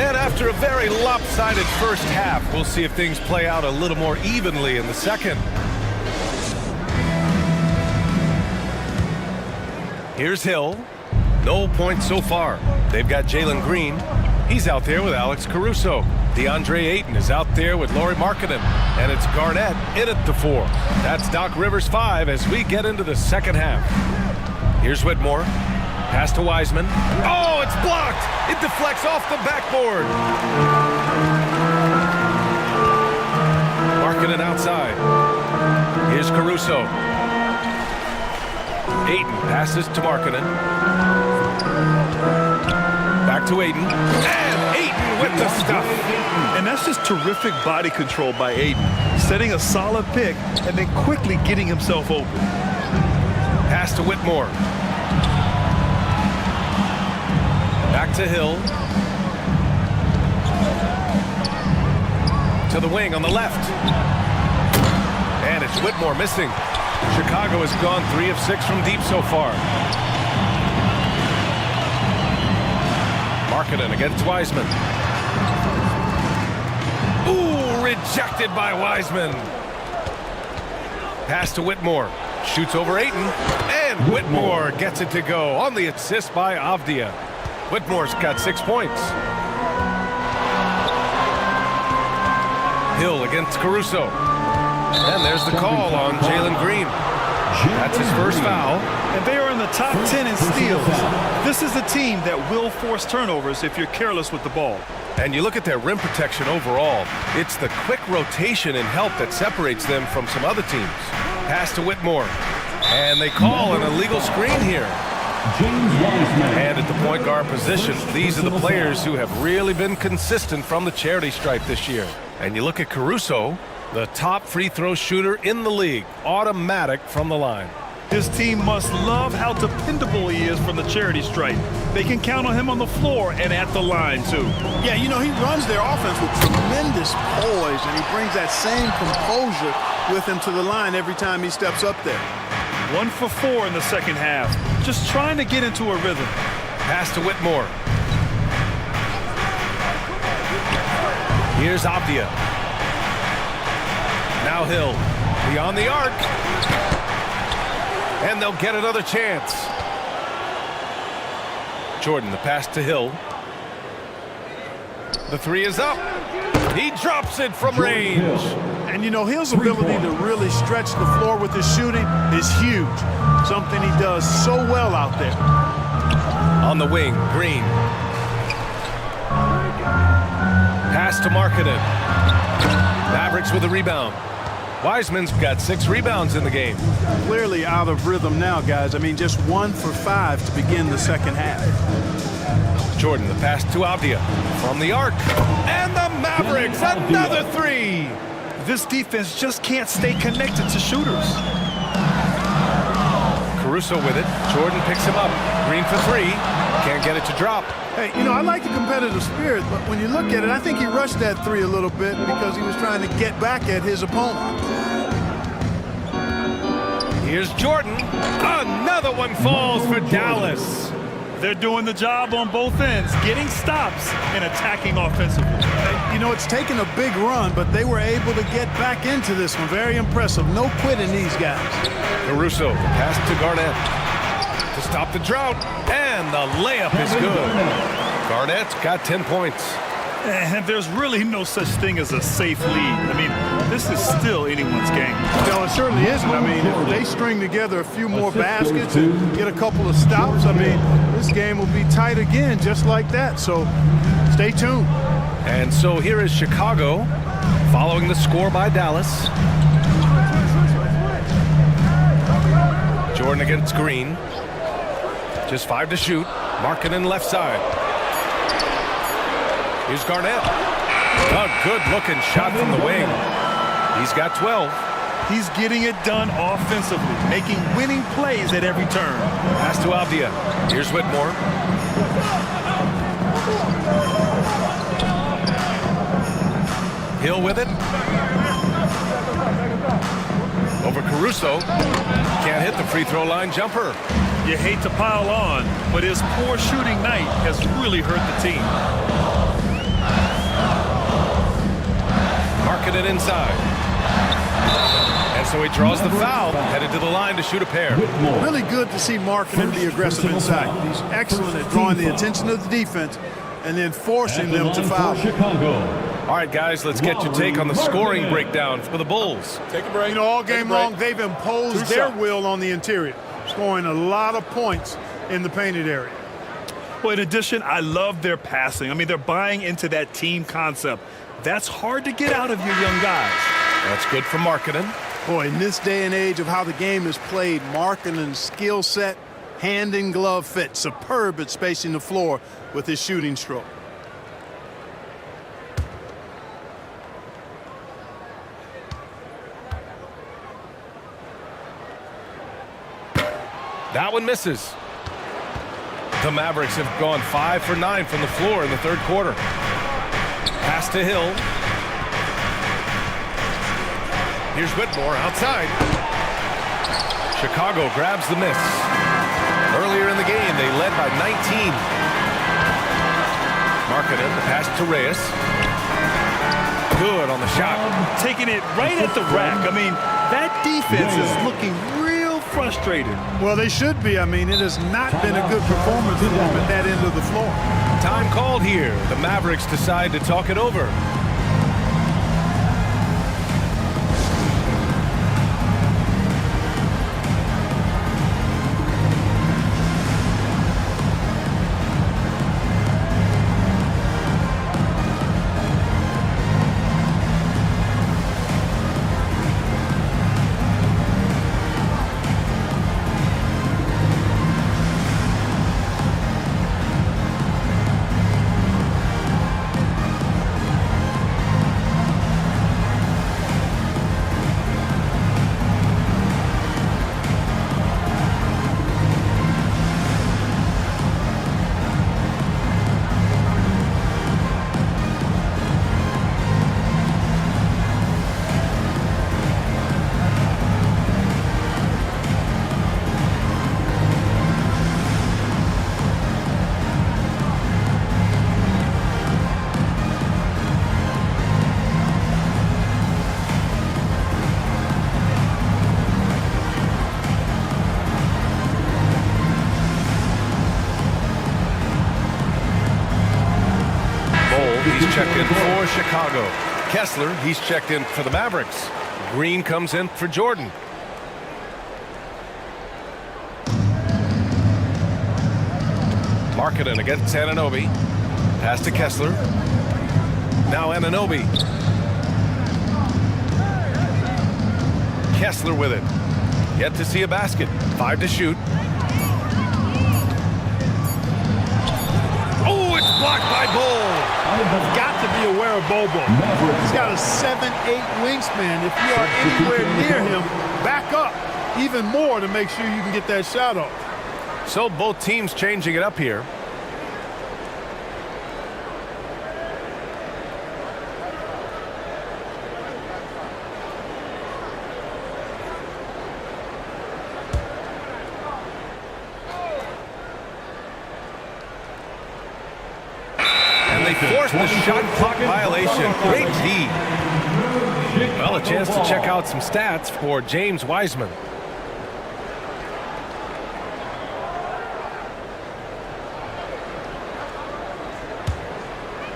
And after a very lopsided first half, we'll see if things play out a little more evenly in the second. Here's Hill. No points so far. They've got Jalen Green. He's out there with Alex Caruso. DeAndre Ayton is out there with Lauri Markkanen. And it's Garnett in at the 4. That's Doc Rivers 5 as we get into the second half. Here's Whitmore. Pass to Wiseman. Oh, it's blocked! It deflects off the backboard. Markkanen outside. Here's Caruso. Ayton passes to Markkanen. Back to Ayton. And Ayton with the stuff. And that's just terrific body control by Ayton. Setting a solid pick and then quickly getting himself open. Pass to Whitmore. Back to Hill. To the wing on the left. And it's Whitmore missing. Chicago has gone 3 of 6 from deep so far. Markkanen against Wiseman. Ooh, rejected by Wiseman. Pass to Whitmore. Shoots over Ayton. And Whitmore gets it to go on the assist by Avdia. Whitmore's got 6 points. Hill against Caruso. And there's the call on Jalen Green. That's his first foul. And they are in the top 10 in steals. This is a team that will force turnovers if you're careless with the ball. And you look at their rim protection overall, it's the quick rotation and help that separates them from some other teams. Pass to Whitmore. And they call an illegal screen here. And at the point guard position, these are the players who have really been consistent from the charity stripe this year. And you look at Caruso, the top free throw shooter in the league, automatic from the line. This team must love how dependable he is from the charity stripe. They can count on him on the floor and at the line, too. Yeah, you know, he runs their offense with tremendous poise, and he brings that same composure with him to the line every time he steps up there. 1 for 4 in the second half. Just trying to get into a rhythm. Pass to Whitmore. Here's Avdia. Now Hill. Beyond the arc. And they'll get another chance. Jordan, the pass to Hill. The three is up. He drops it from range. And, you know, Hill's ability to really stretch the floor with his shooting is huge. Something he does so well out there. On the wing, Green. Pass to Markkanen. Mavericks with a rebound. Wiseman's got 6 rebounds in the game. Clearly out of rhythm now, guys. I mean, just 1 for 5 to begin the second half. Jordan, the pass to Avdia from the arc. And the Mavericks, another 3. This defense just can't stay connected to shooters. Caruso with it. Jordan picks him up. Green for 3. Can't get it to drop. Hey, you know, I like the competitive spirit, but when you look at it, I think he rushed that 3 a little bit because he was trying to get back at his opponent. Here's Jordan. Another one falls for Dallas. They're doing the job on both ends, getting stops and attacking offensively. You know, it's taken a big run, but they were able to get back into this one. Very impressive. No quitting these guys. Caruso, pass to Garnett to stop the drought, and the layup is good. Garnett's got 10 points. And there's really no such thing as a safe lead. I mean, this is still anyone's game. No, it certainly isn't. I mean, if they string together a few more baskets and get a couple of stops, I mean, this game will be tight again just like that. So stay tuned. And so here is Chicago following the score by Dallas. Jordan against Green. Just 5 to shoot. Markkanen left side. Here's Garnett. A good-looking shot from the wing. He's got 12. He's getting it done offensively, making winning plays at every turn. Pass to Avdia. Here's Whitmore. Hill with it. Over Caruso. Can't hit the free throw line jumper. You hate to pile on, but his poor shooting night has really hurt the team. Marking it inside. And so he draws the foul, headed to the line to shoot a pair. Really good to see Markkanen be aggressive inside. He's excellent at drawing the attention of the defense and then forcing them to foul. All right, guys, let's get your take on the scoring breakdown for the Bulls. Take a break. You know, all game long, they've imposed their will on the interior, scoring a lot of points in the painted area. Well, in addition, I love their passing. I mean, they're buying into that team concept. That's hard to get out of your young guys. That's good for Markkanen. Boy, in this day and age of how the game is played, Markkanen's skill set, hand and glove fit, superb at spacing the floor with his shooting stroke. That one misses. The Mavericks have gone 5 for 9 from the floor in the third quarter. Pass to Hill. Here's Whitmore outside. Chicago grabs the miss. Earlier in the game, they led by 19. Markkanen, the pass to Reyes. Good on the shot. Taking it right at the rack. I mean, that defense is looking real frustrated. Well, they should be. I mean, it has not been a good performance for them at that end of the floor. Time called here. The Mavericks decide to talk it over. He's checked in for Chicago. Kessler, he's checked in for the Mavericks. Green comes in for Jordan. Markkanen against Anunoby. Pass to Kessler. Now Anunoby. Kessler with it. Yet to see a basket. 5 to shoot. Oh, it's blocked by Bull. You've got to be aware of Bobo. He's got a 7'8" wingspan. If you are anywhere near him, back up even more to make sure you can get that shot off. So both teams changing it up here. Forced the shot clock violation. Great D. Well, a chance to check out some stats for James Wiseman.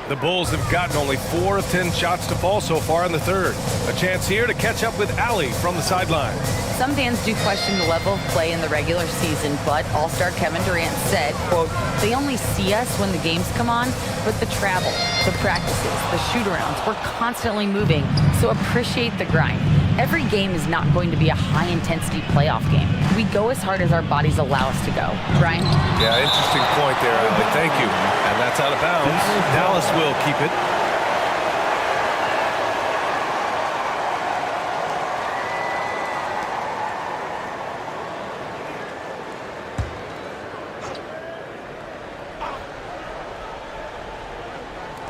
The Bulls have gotten only 4 of 10 shots to fall so far in the third. A chance here to catch up with Allie from the sideline. Some fans do question the level of play in the regular season, but All-Star Kevin Durant said, quote, "They only see us when the games come on, but the travel, the practices, the shoot-arounds, we're constantly moving, so appreciate the grind. Every game is not going to be a high-intensity playoff game. We go as hard as our bodies allow us to go." Brian? Yeah, interesting point there, Allie. Thank you. And that's out of bounds. Dallas will keep it.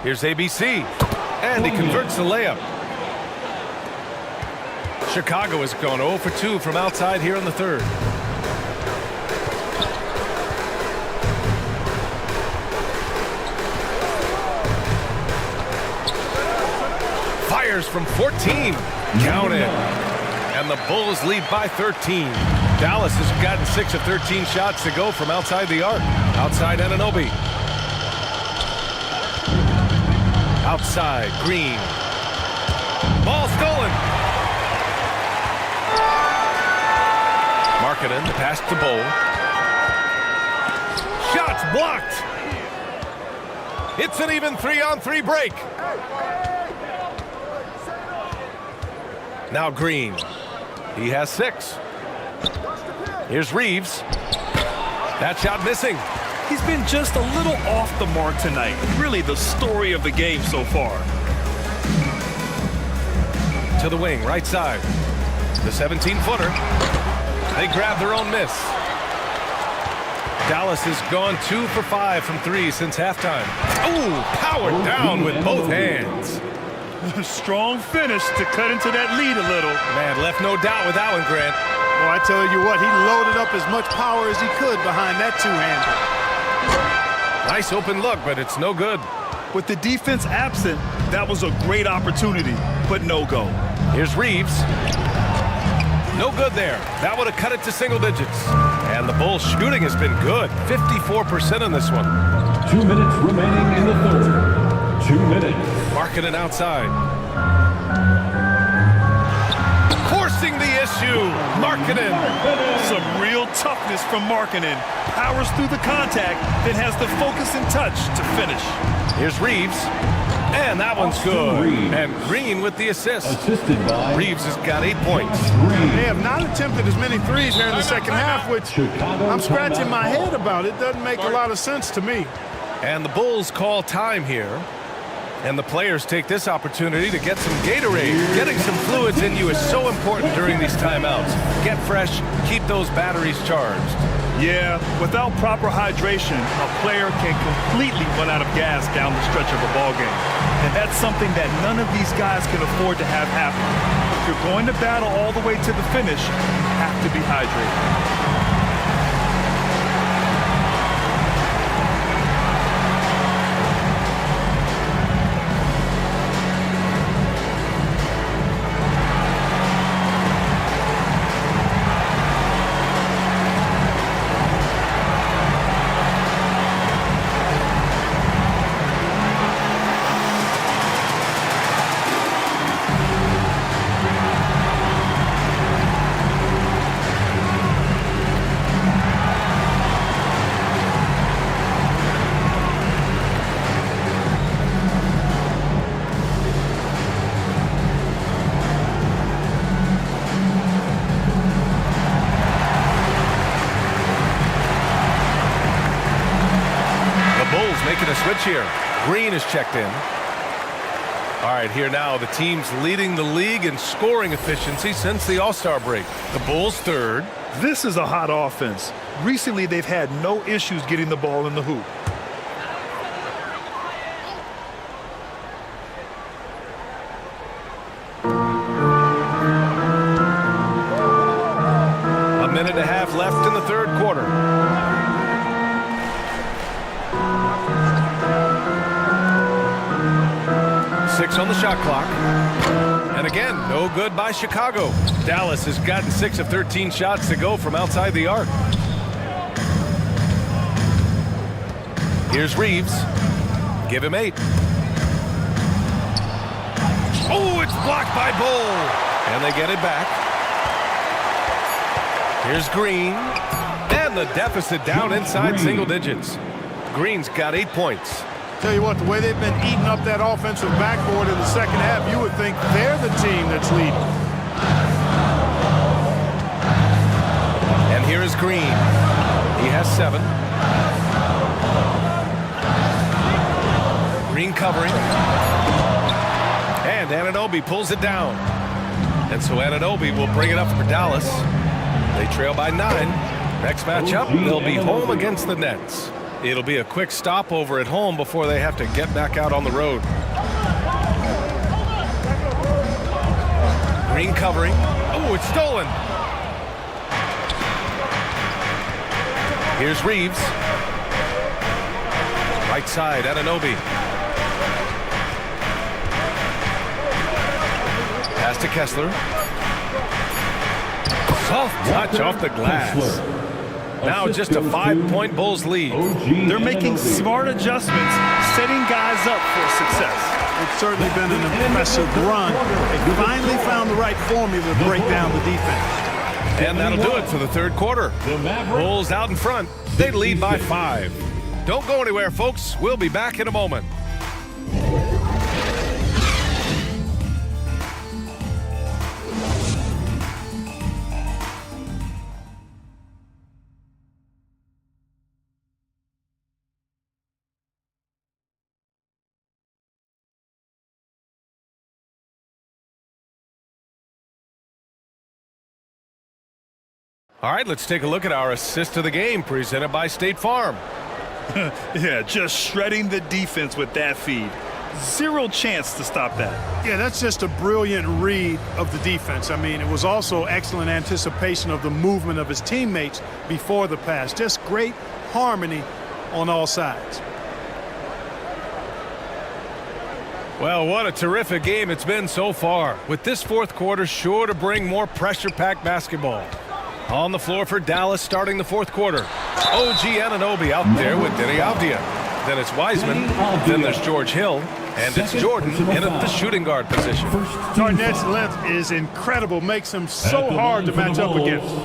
Here's ABC, and he converts the layup. Chicago has gone 0 for 2 from outside here in the third. Fires from 14. Count it. And the Bulls lead by 13. Dallas has gotten 6 of 13 shots to go from outside the arc. Outside Anunoby. Outside, Green. Ball stolen. Markkanen, pass to Bull. Shots blocked. It's an even 3-on-3 break. Now Green. He has 6. Here's Reeves. That shot missing. He's been just a little off the mark tonight. Really the story of the game so far. To the wing, right side. The 17-footer. They grab their own miss. Dallas has gone 2 for 5 from 3 since halftime. Oh, powered down with both hands. Strong finish to cut into that lead a little. Man, left no doubt with that one, Grant. Well, I tell you what, he loaded up as much power as he could behind that two-hander. Nice open look, but it's no good. With the defense absent, That was a great opportunity, but no go. Here's Reeves. No good there. That would have cut it to single digits. And the Bulls shooting has been good. 54% in this one. 2 minutes remaining in the third. 2 minutes. Markkanen outside. Forcing the issue. Markkanen. Some real toughness from Markkanen. Powers through the contact, then has the focus and touch to finish. Here's Reeves. And that one's good. And Green with the assist. Reeves has got 8 points. They have not attempted as many threes here in the second half, which I'm scratching my head about. It doesn't make a lot of sense to me. And the Bulls call time here. And the players take this opportunity to get some Gatorade. Getting some fluids in you is so important during these timeouts. Get fresh, keep those batteries charged. Yeah, without proper hydration, a player can completely run out of gas down the stretch of a ball game. And that's something that none of these guys can afford to have happen. If you're going to battle all the way to the finish, you have to be hydrated. Making a switch here. Green is checked in. All right, here now, the team's leading the league in scoring efficiency since the All-Star break. The Bulls third. This is a hot offense. Recently, they've had no issues getting the ball in the hoop. A minute and a half left in the third quarter. Six on the shot clock. And again, no good by Chicago. Dallas has gotten 6 of 13 shots to go from outside the arc. Here's Reeves. Give him 8. Oh, it's blocked by Bull. And they get it back. Here's Green. And the deficit down inside single digits. Green's got 8 points. Tell you what, the way they've been eating up that offensive backboard in the second half, you would think they're the team that's leading. And here is Green. He has 7. Green covering. And Anunoby pulls it down. And so Anunoby will bring it up for Dallas. They trail by 9. Next matchup, they'll be home against the Nets. It'll be a quick stopover at home before they have to get back out on the road. Green covering. Oh, it's stolen. Here's Reeves. Right side, Anunoby. Pass to Kessler. Soft touch off the glass. Now just a 5-point Bulls lead. They're making smart adjustments, setting guys up for success. It's certainly been an impressive run. They finally found the right formula to break down the defense. And that'll do it for the third quarter. Bulls out in front. They lead by 5. Don't go anywhere, folks. We'll be back in a moment. All right, let's take a look at our assist of the game presented by State Farm. Yeah, just shredding the defense with that feed. Zero chance to stop that. Yeah, that's just a brilliant read of the defense. I mean, it was also excellent anticipation of the movement of his teammates before the pass. Just great harmony on all sides. Well, what a terrific game it's been so far, with this fourth quarter sure to bring more pressure-packed basketball. On the floor for Dallas starting the fourth quarter. OG Anunoby out there with Denny Avdia. Then it's Wiseman. Then there's George Hill. And it's Jordan in at the shooting guard position. Garnett's length is incredible. Makes him so hard to match up against.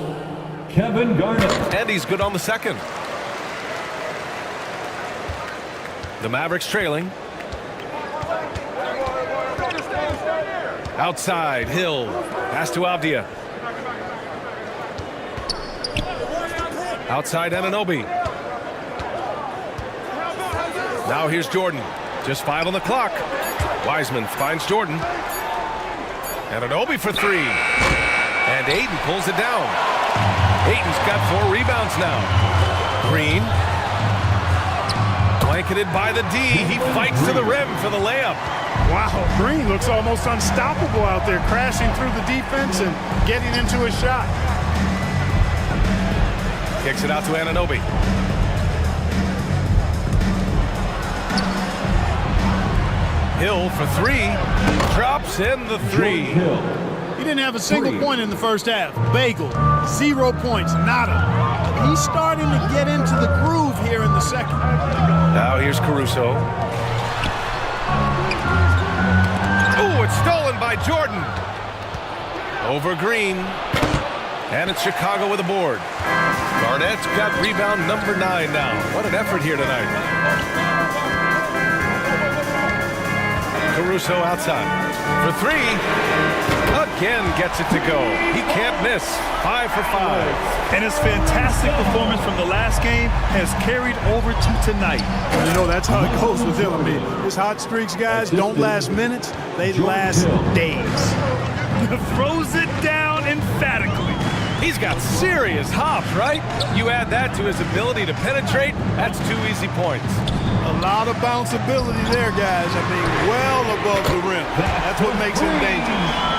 Kevin Garnett. And he's good on the second. The Mavericks trailing. Outside, Hill. Pass to Avdia. Outside Anunoby. Now here's Jordan. Just 5 on the clock. Wiseman finds Jordan. Anunoby for 3. And Ayton pulls it down. Ayton's got 4 rebounds now. Green. Blanketed by the D. He fights to the rim for the layup. Wow, Green looks almost unstoppable out there, crashing through the defense and getting into his shot. Kicks it out to Anunoby. Hill for 3. Drops in the 3. He didn't have a single point in the first half. Bagel, 0 points, nada. He's starting to get into the groove here in the second. Now here's Caruso. Oh, it's stolen by Jordan. Over Green. And it's Chicago with a board. Garnett's got rebound number 9 now. What an effort here tonight. Caruso outside. For 3. Again gets it to go. He can't miss. 5 for 5. And his fantastic performance from the last game has carried over to tonight. You know, that's how it goes with him. I mean, his hot streaks, guys, don't last minutes. They last days. Throws it down emphatically. He's got serious hops, right? You add that to his ability to penetrate, that's 2 easy points. A lot of bounceability there, guys. I mean, well above the rim. That's what makes him dangerous.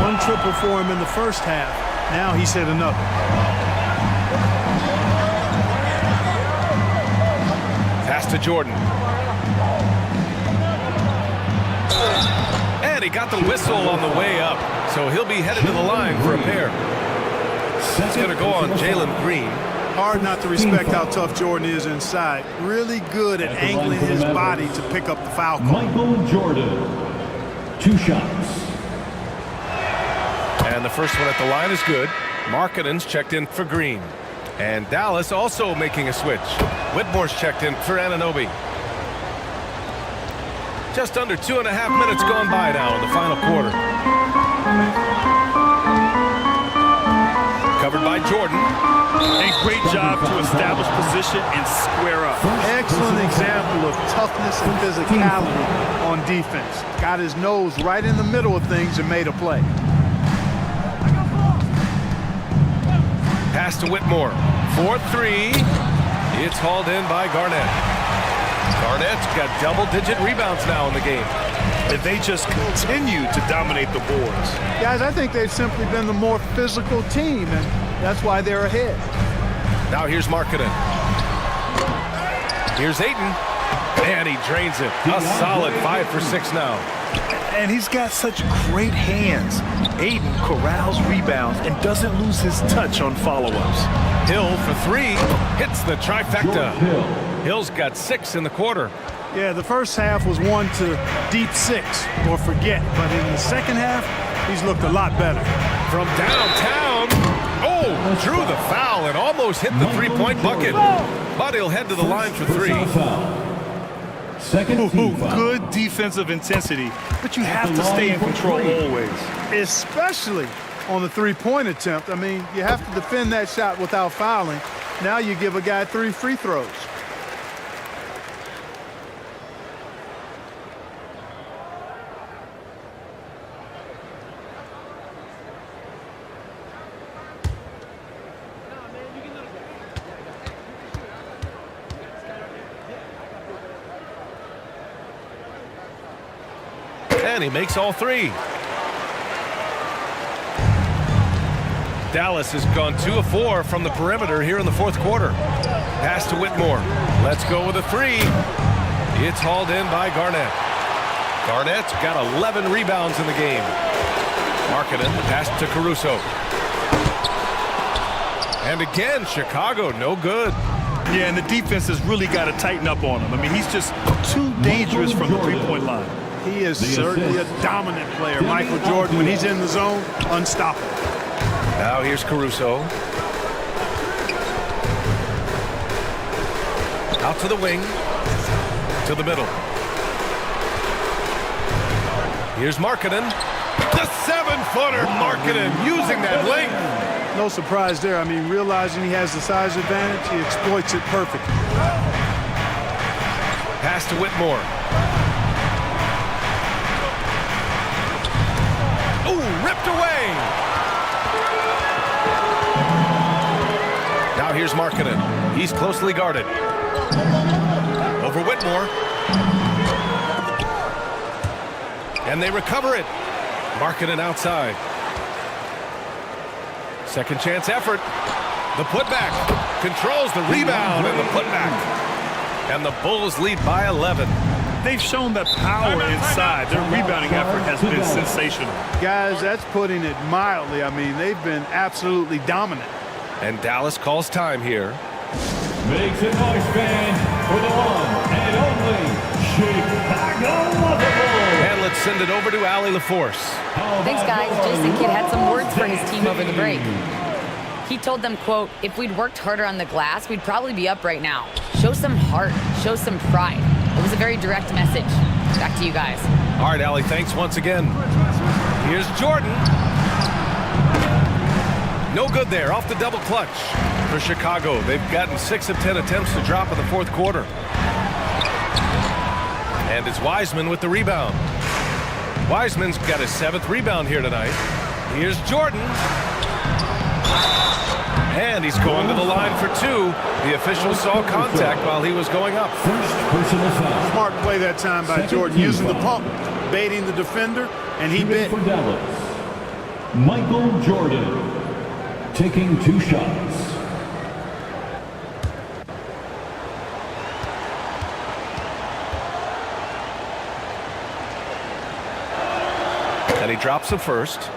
1 triple for him in the first half. Now he's hit another. Pass to Jordan. And he got the whistle on the way up, so he'll be headed to the line for a pair. It's going to go on Jalen Green. Hard not to respect how tough Jordan is inside. Really good at angling his body to pick up the foul call. Michael Jordan. 2 shots. And the first one at the line is good. Markkanen's checked in for Green. And Dallas also making a switch. Whitmore's checked in for Anunoby. Just under 2.5 minutes gone by now in the final quarter. Covered by Jordan. And great job to establish position and square up. Excellent example of toughness and physicality on defense. Got his nose right in the middle of things and made a play. Pass to Whitmore. 4-3. It's hauled in by Garnett. Garnett's got double-digit rebounds now in the game. And they just continue to dominate the boards. Guys, I think they've simply been the more physical team, and that's why they're ahead. Now here's Markkanen. Here's Ayton. And he drains it. A solid 5 for 6 now. And he's got such great hands. Ayton corrals rebounds and doesn't lose his touch on follow-ups. Hill for 3. Hits the trifecta. Hill's got 6 in the quarter. Yeah, the first half was 1 to deep 6 or forget. But in the second half, he's looked a lot better. From downtown. Oh, drew the foul and almost hit the 3-point bucket. But he'll head to the line for 3. Second team foul. Good defensive intensity, but you have to stay in control always. Especially on the 3-point attempt. I mean, you have to defend that shot without fouling. Now you give a guy 3 free throws. And he makes all 3. Dallas has gone 2 of 4 from the perimeter here in the fourth quarter. Pass to Whitmore. Let's go with a 3. It's hauled in by Garnett. Garnett's got 11 rebounds in the game. Markkanen pass to Caruso. And again, Chicago, no good. Yeah, and the defense has really got to tighten up on him. I mean, he's just too dangerous from the three-point line. He is certainly a dominant player. Michael Jordan, when he's in the zone, unstoppable. Now here's Caruso. Out to the wing. To the middle. Here's Markkanen. The 7-footer, Markkanen using that length. No surprise there. I mean, realizing he has the size advantage, he exploits it perfectly. Pass to Whitmore. Ooh, ripped away. Now here's Markkanen. He's closely guarded. Over Whitmore. And they recover it. Markkanen outside. Second chance effort. The putback. Controls the rebound and the putback. And the Bulls lead by 11. They've shown that power inside. Their rebounding effort has been sensational. Guys, that's putting it mildly. I mean, they've been absolutely dominant. And Dallas calls time here. Make some noise, fans, for the one and only Chicago Bulls. And let's send it over to Allie LaForce. Thanks, guys. Jason Kidd had some words for his team over the break. He told them, quote, if we'd worked harder on the glass, we'd probably be up right now. Show some heart. Show some pride. It was a very direct message. Back to you guys. All right, Allie, thanks once again. Here's Jordan. No good there, off the double clutch for Chicago. They've gotten 6 of 10 attempts to drop in the fourth quarter. And it's Wiseman with the rebound. Wiseman's got his 7th rebound here tonight. Here's Jordan. And he's going to the line for 2. The official saw contact while he was going up. Smart play that time by Jordan, using the pump, baiting the defender, and he bit. For Dallas, Michael Jordan taking 2 shots. And he drops the first.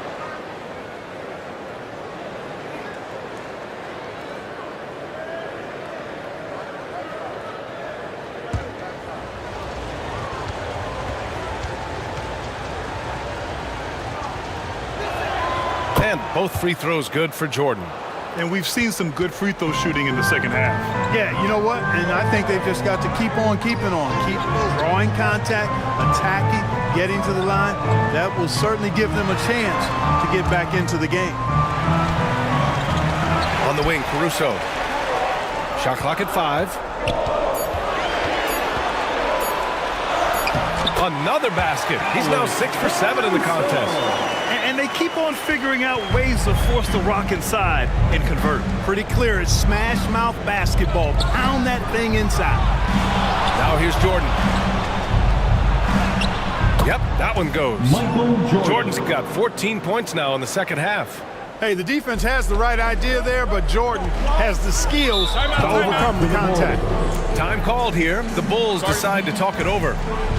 And both free throws good for Jordan. And we've seen some good free throw shooting in the second half. Yeah, you know what? And I think they've just got to keep on keeping on. Keep drawing contact, attacking, getting to the line. That will certainly give them a chance to get back into the game. On the wing, Caruso. Shot clock at 5. Another basket. He's now 6 for 7 in the contest. And they keep on figuring out ways to force the rock inside and convert. Pretty clear. It's smash mouth basketball. Pound that thing inside. Now here's Jordan. Yep, that one goes. Jordan's got 14 points now in the second half. Hey, the defense has the right idea there, but Jordan has the skills to overcome the contact. Time called here. The Bulls decide to talk it over.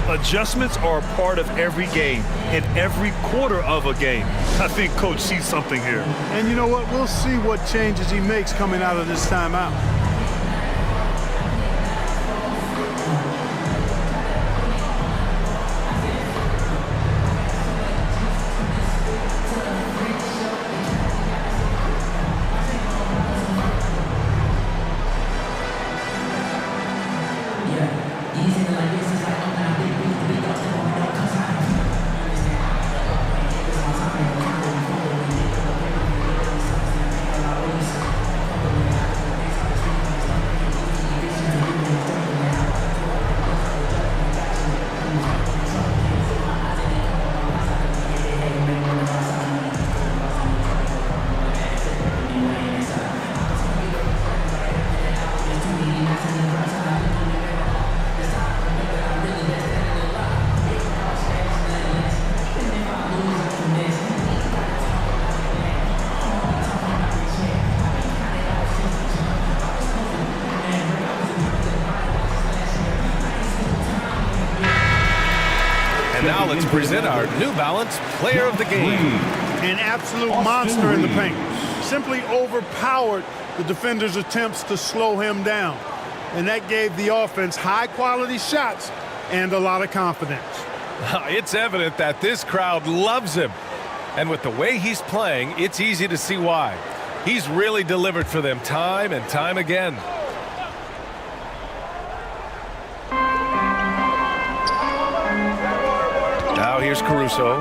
Adjustments are a part of every game, in every quarter of a game. I think Coach sees something here. And you know what? We'll see what changes he makes coming out of this timeout. let's present our New Balance Player of the Game. An absolute monster in the paint. Simply overpowered the defender's attempts to slow him down. And that gave the offense high-quality shots and a lot of confidence. It's evident that this crowd loves him. And with the way he's playing, it's easy to see why. He's really delivered for them time and time again. Now here's Caruso.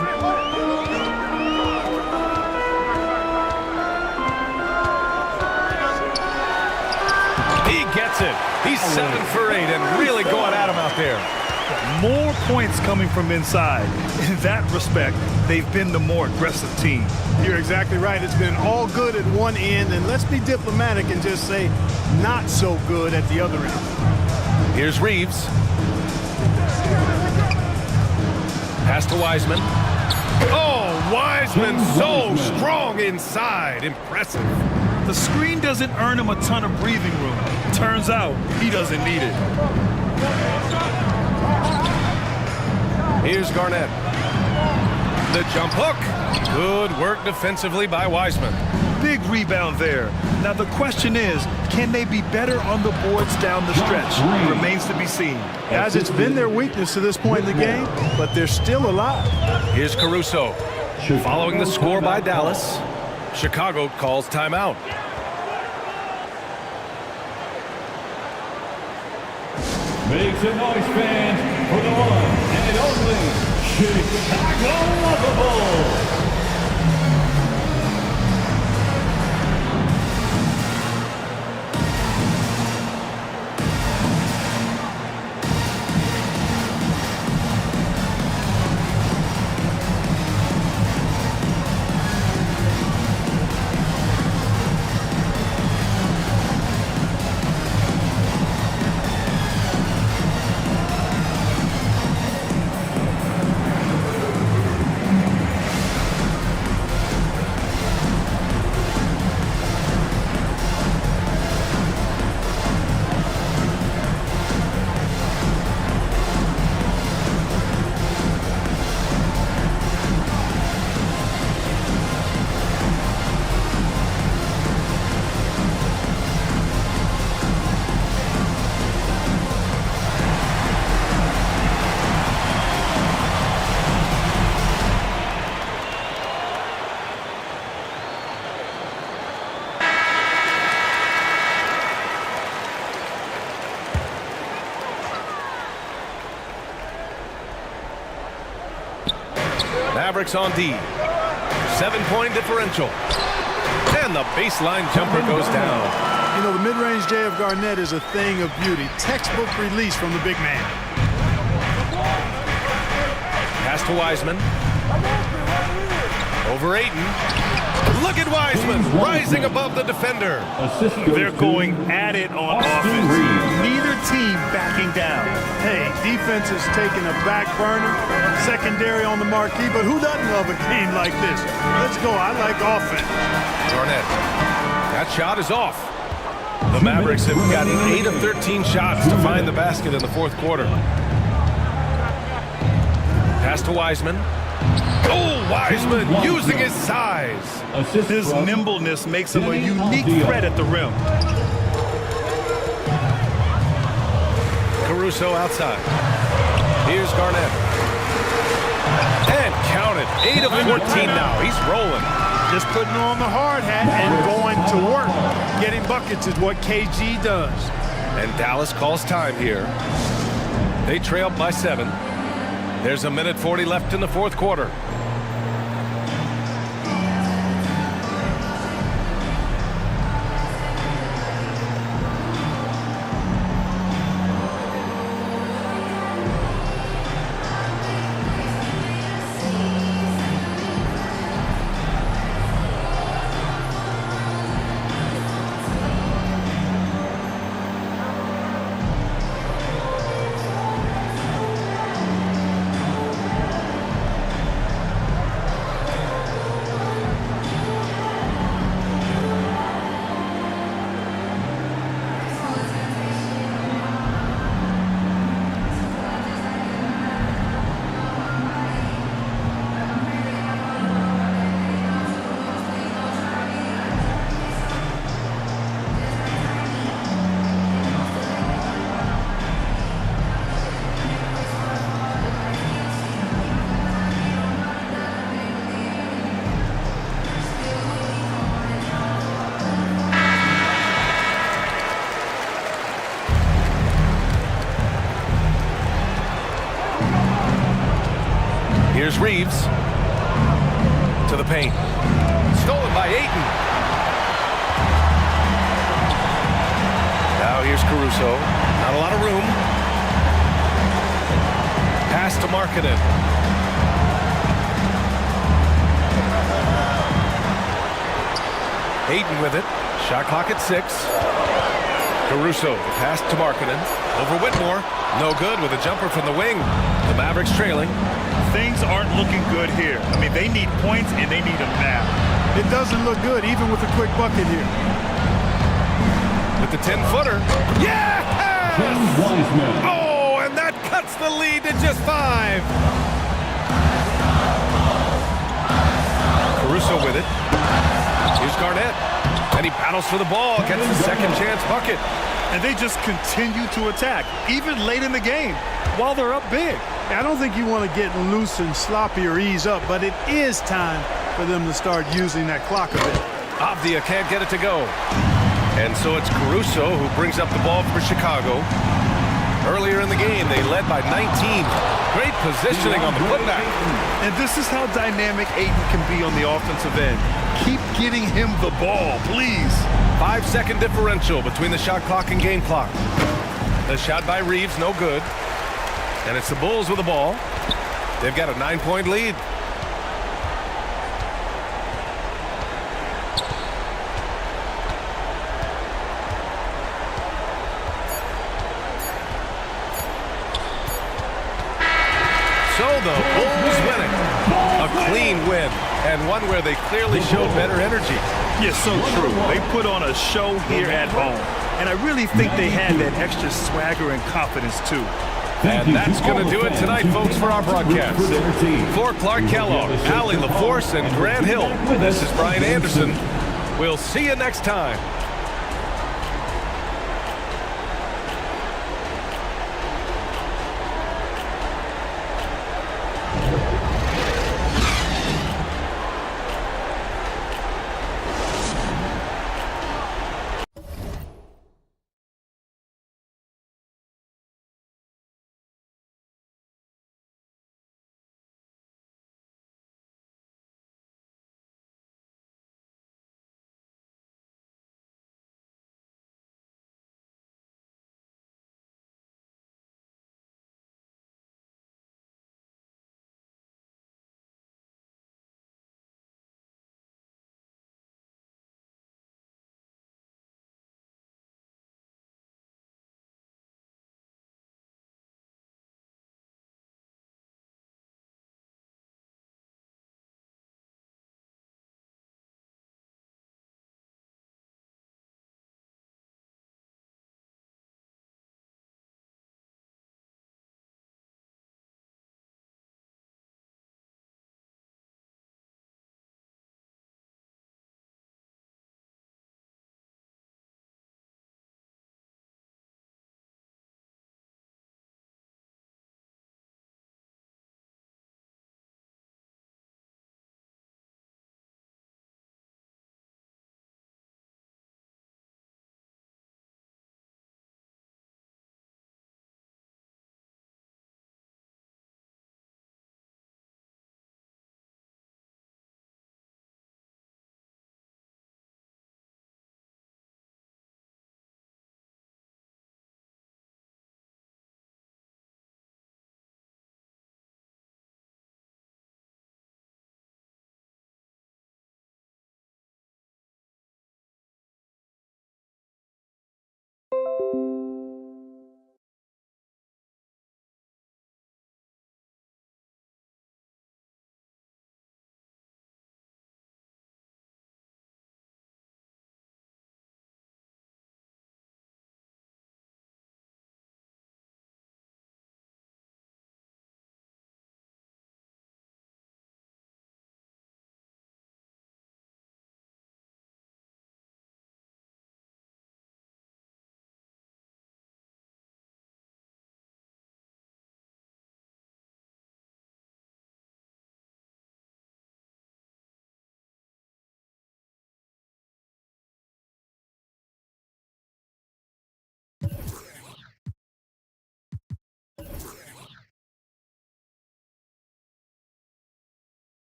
He gets it. He's 7 for 8 and really going at him out there. More points coming from inside. In that respect, they've been the more aggressive team. You're exactly right. It's been all good at one end, and let's be diplomatic and just say not so good at the other end. Here's Reeves. Pass to Wiseman. Oh, Wiseman so strong inside. Impressive. The screen doesn't earn him a ton of breathing room. Turns out he doesn't need it. Here's Garnett. The jump hook. Good work defensively by Wiseman. Big rebound there. Now the question is, can they be better on the boards down the stretch? Remains to be seen. Guys, it's been their weakness to this point in the game, but they're still alive. Here's Caruso. Following the score by Dallas, Chicago calls timeout. Make some noise, fans, for the one and only Chicago Bulls. Mavericks on D. 7-point differential. And the baseline jumper goes down. You know, the mid-range J of Garnett is a thing of beauty. Textbook release from the big man. Pass to Wiseman. Over Ayton. Look at Wiseman rising above the defender. They're going at it on offense. Neither team backing down. Hey, defense is taking a back burner. Secondary on the marquee, but who doesn't love a game like this? Let's go. I like offense. Garnett. That shot is off. The Mavericks have gotten 8 of 13 shots to find the basket in the fourth quarter. Pass to Wiseman. Oh, Wiseman using his size. His nimbleness makes him a unique threat at the rim. Caruso outside. Here's Garnett. And count it. 8 of 14 now. He's rolling. Just putting on the hard hat and going to work. Getting buckets is what KG does. And Dallas calls time here. They trail by 7. There's a minute 40 left in the fourth quarter. Here's Reeves. To the paint. Stolen by Ayton. Now here's Caruso. Not a lot of room. Pass to Markkanen. Ayton with it. Shot clock at 6. Caruso, the pass to Markkanen. Over Whitmore. No good with a jumper from the wing. The Mavericks trailing. Things aren't looking good here. I mean, they need points and they need them now. It doesn't look good, even with a quick bucket here. With the 10-footer. Yes! Oh, and that cuts the lead to just 5. Caruso with it. Here's Garnett. And he battles for the ball, gets the second chance bucket. And they just continue to attack, even late in the game, while they're up big. I don't think you want to get loose and sloppy or ease up, but it is time for them to start using that clock a bit. Avdia can't get it to go. And so it's Caruso who brings up the ball for Chicago. Earlier in the game, they led by 19. Great positioning on the putback. And this is how dynamic Ayton can be on the offensive end. Keep getting him the ball, please. 5-second differential between the shot clock and game clock. The shot by Reeves, no good. And it's the Bulls with the ball. They've got a 9-point lead. So the Bulls winning. A clean win, and one where they clearly showed better energy. Yes, so true. They put on a show here at home. And I really think they had that extra swagger and confidence, too. And that's going to do it tonight, folks, for our broadcast. For Clark Kellogg, Allie LaForce, and Grant Hill, this is Brian Anderson. We'll see you next time.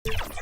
You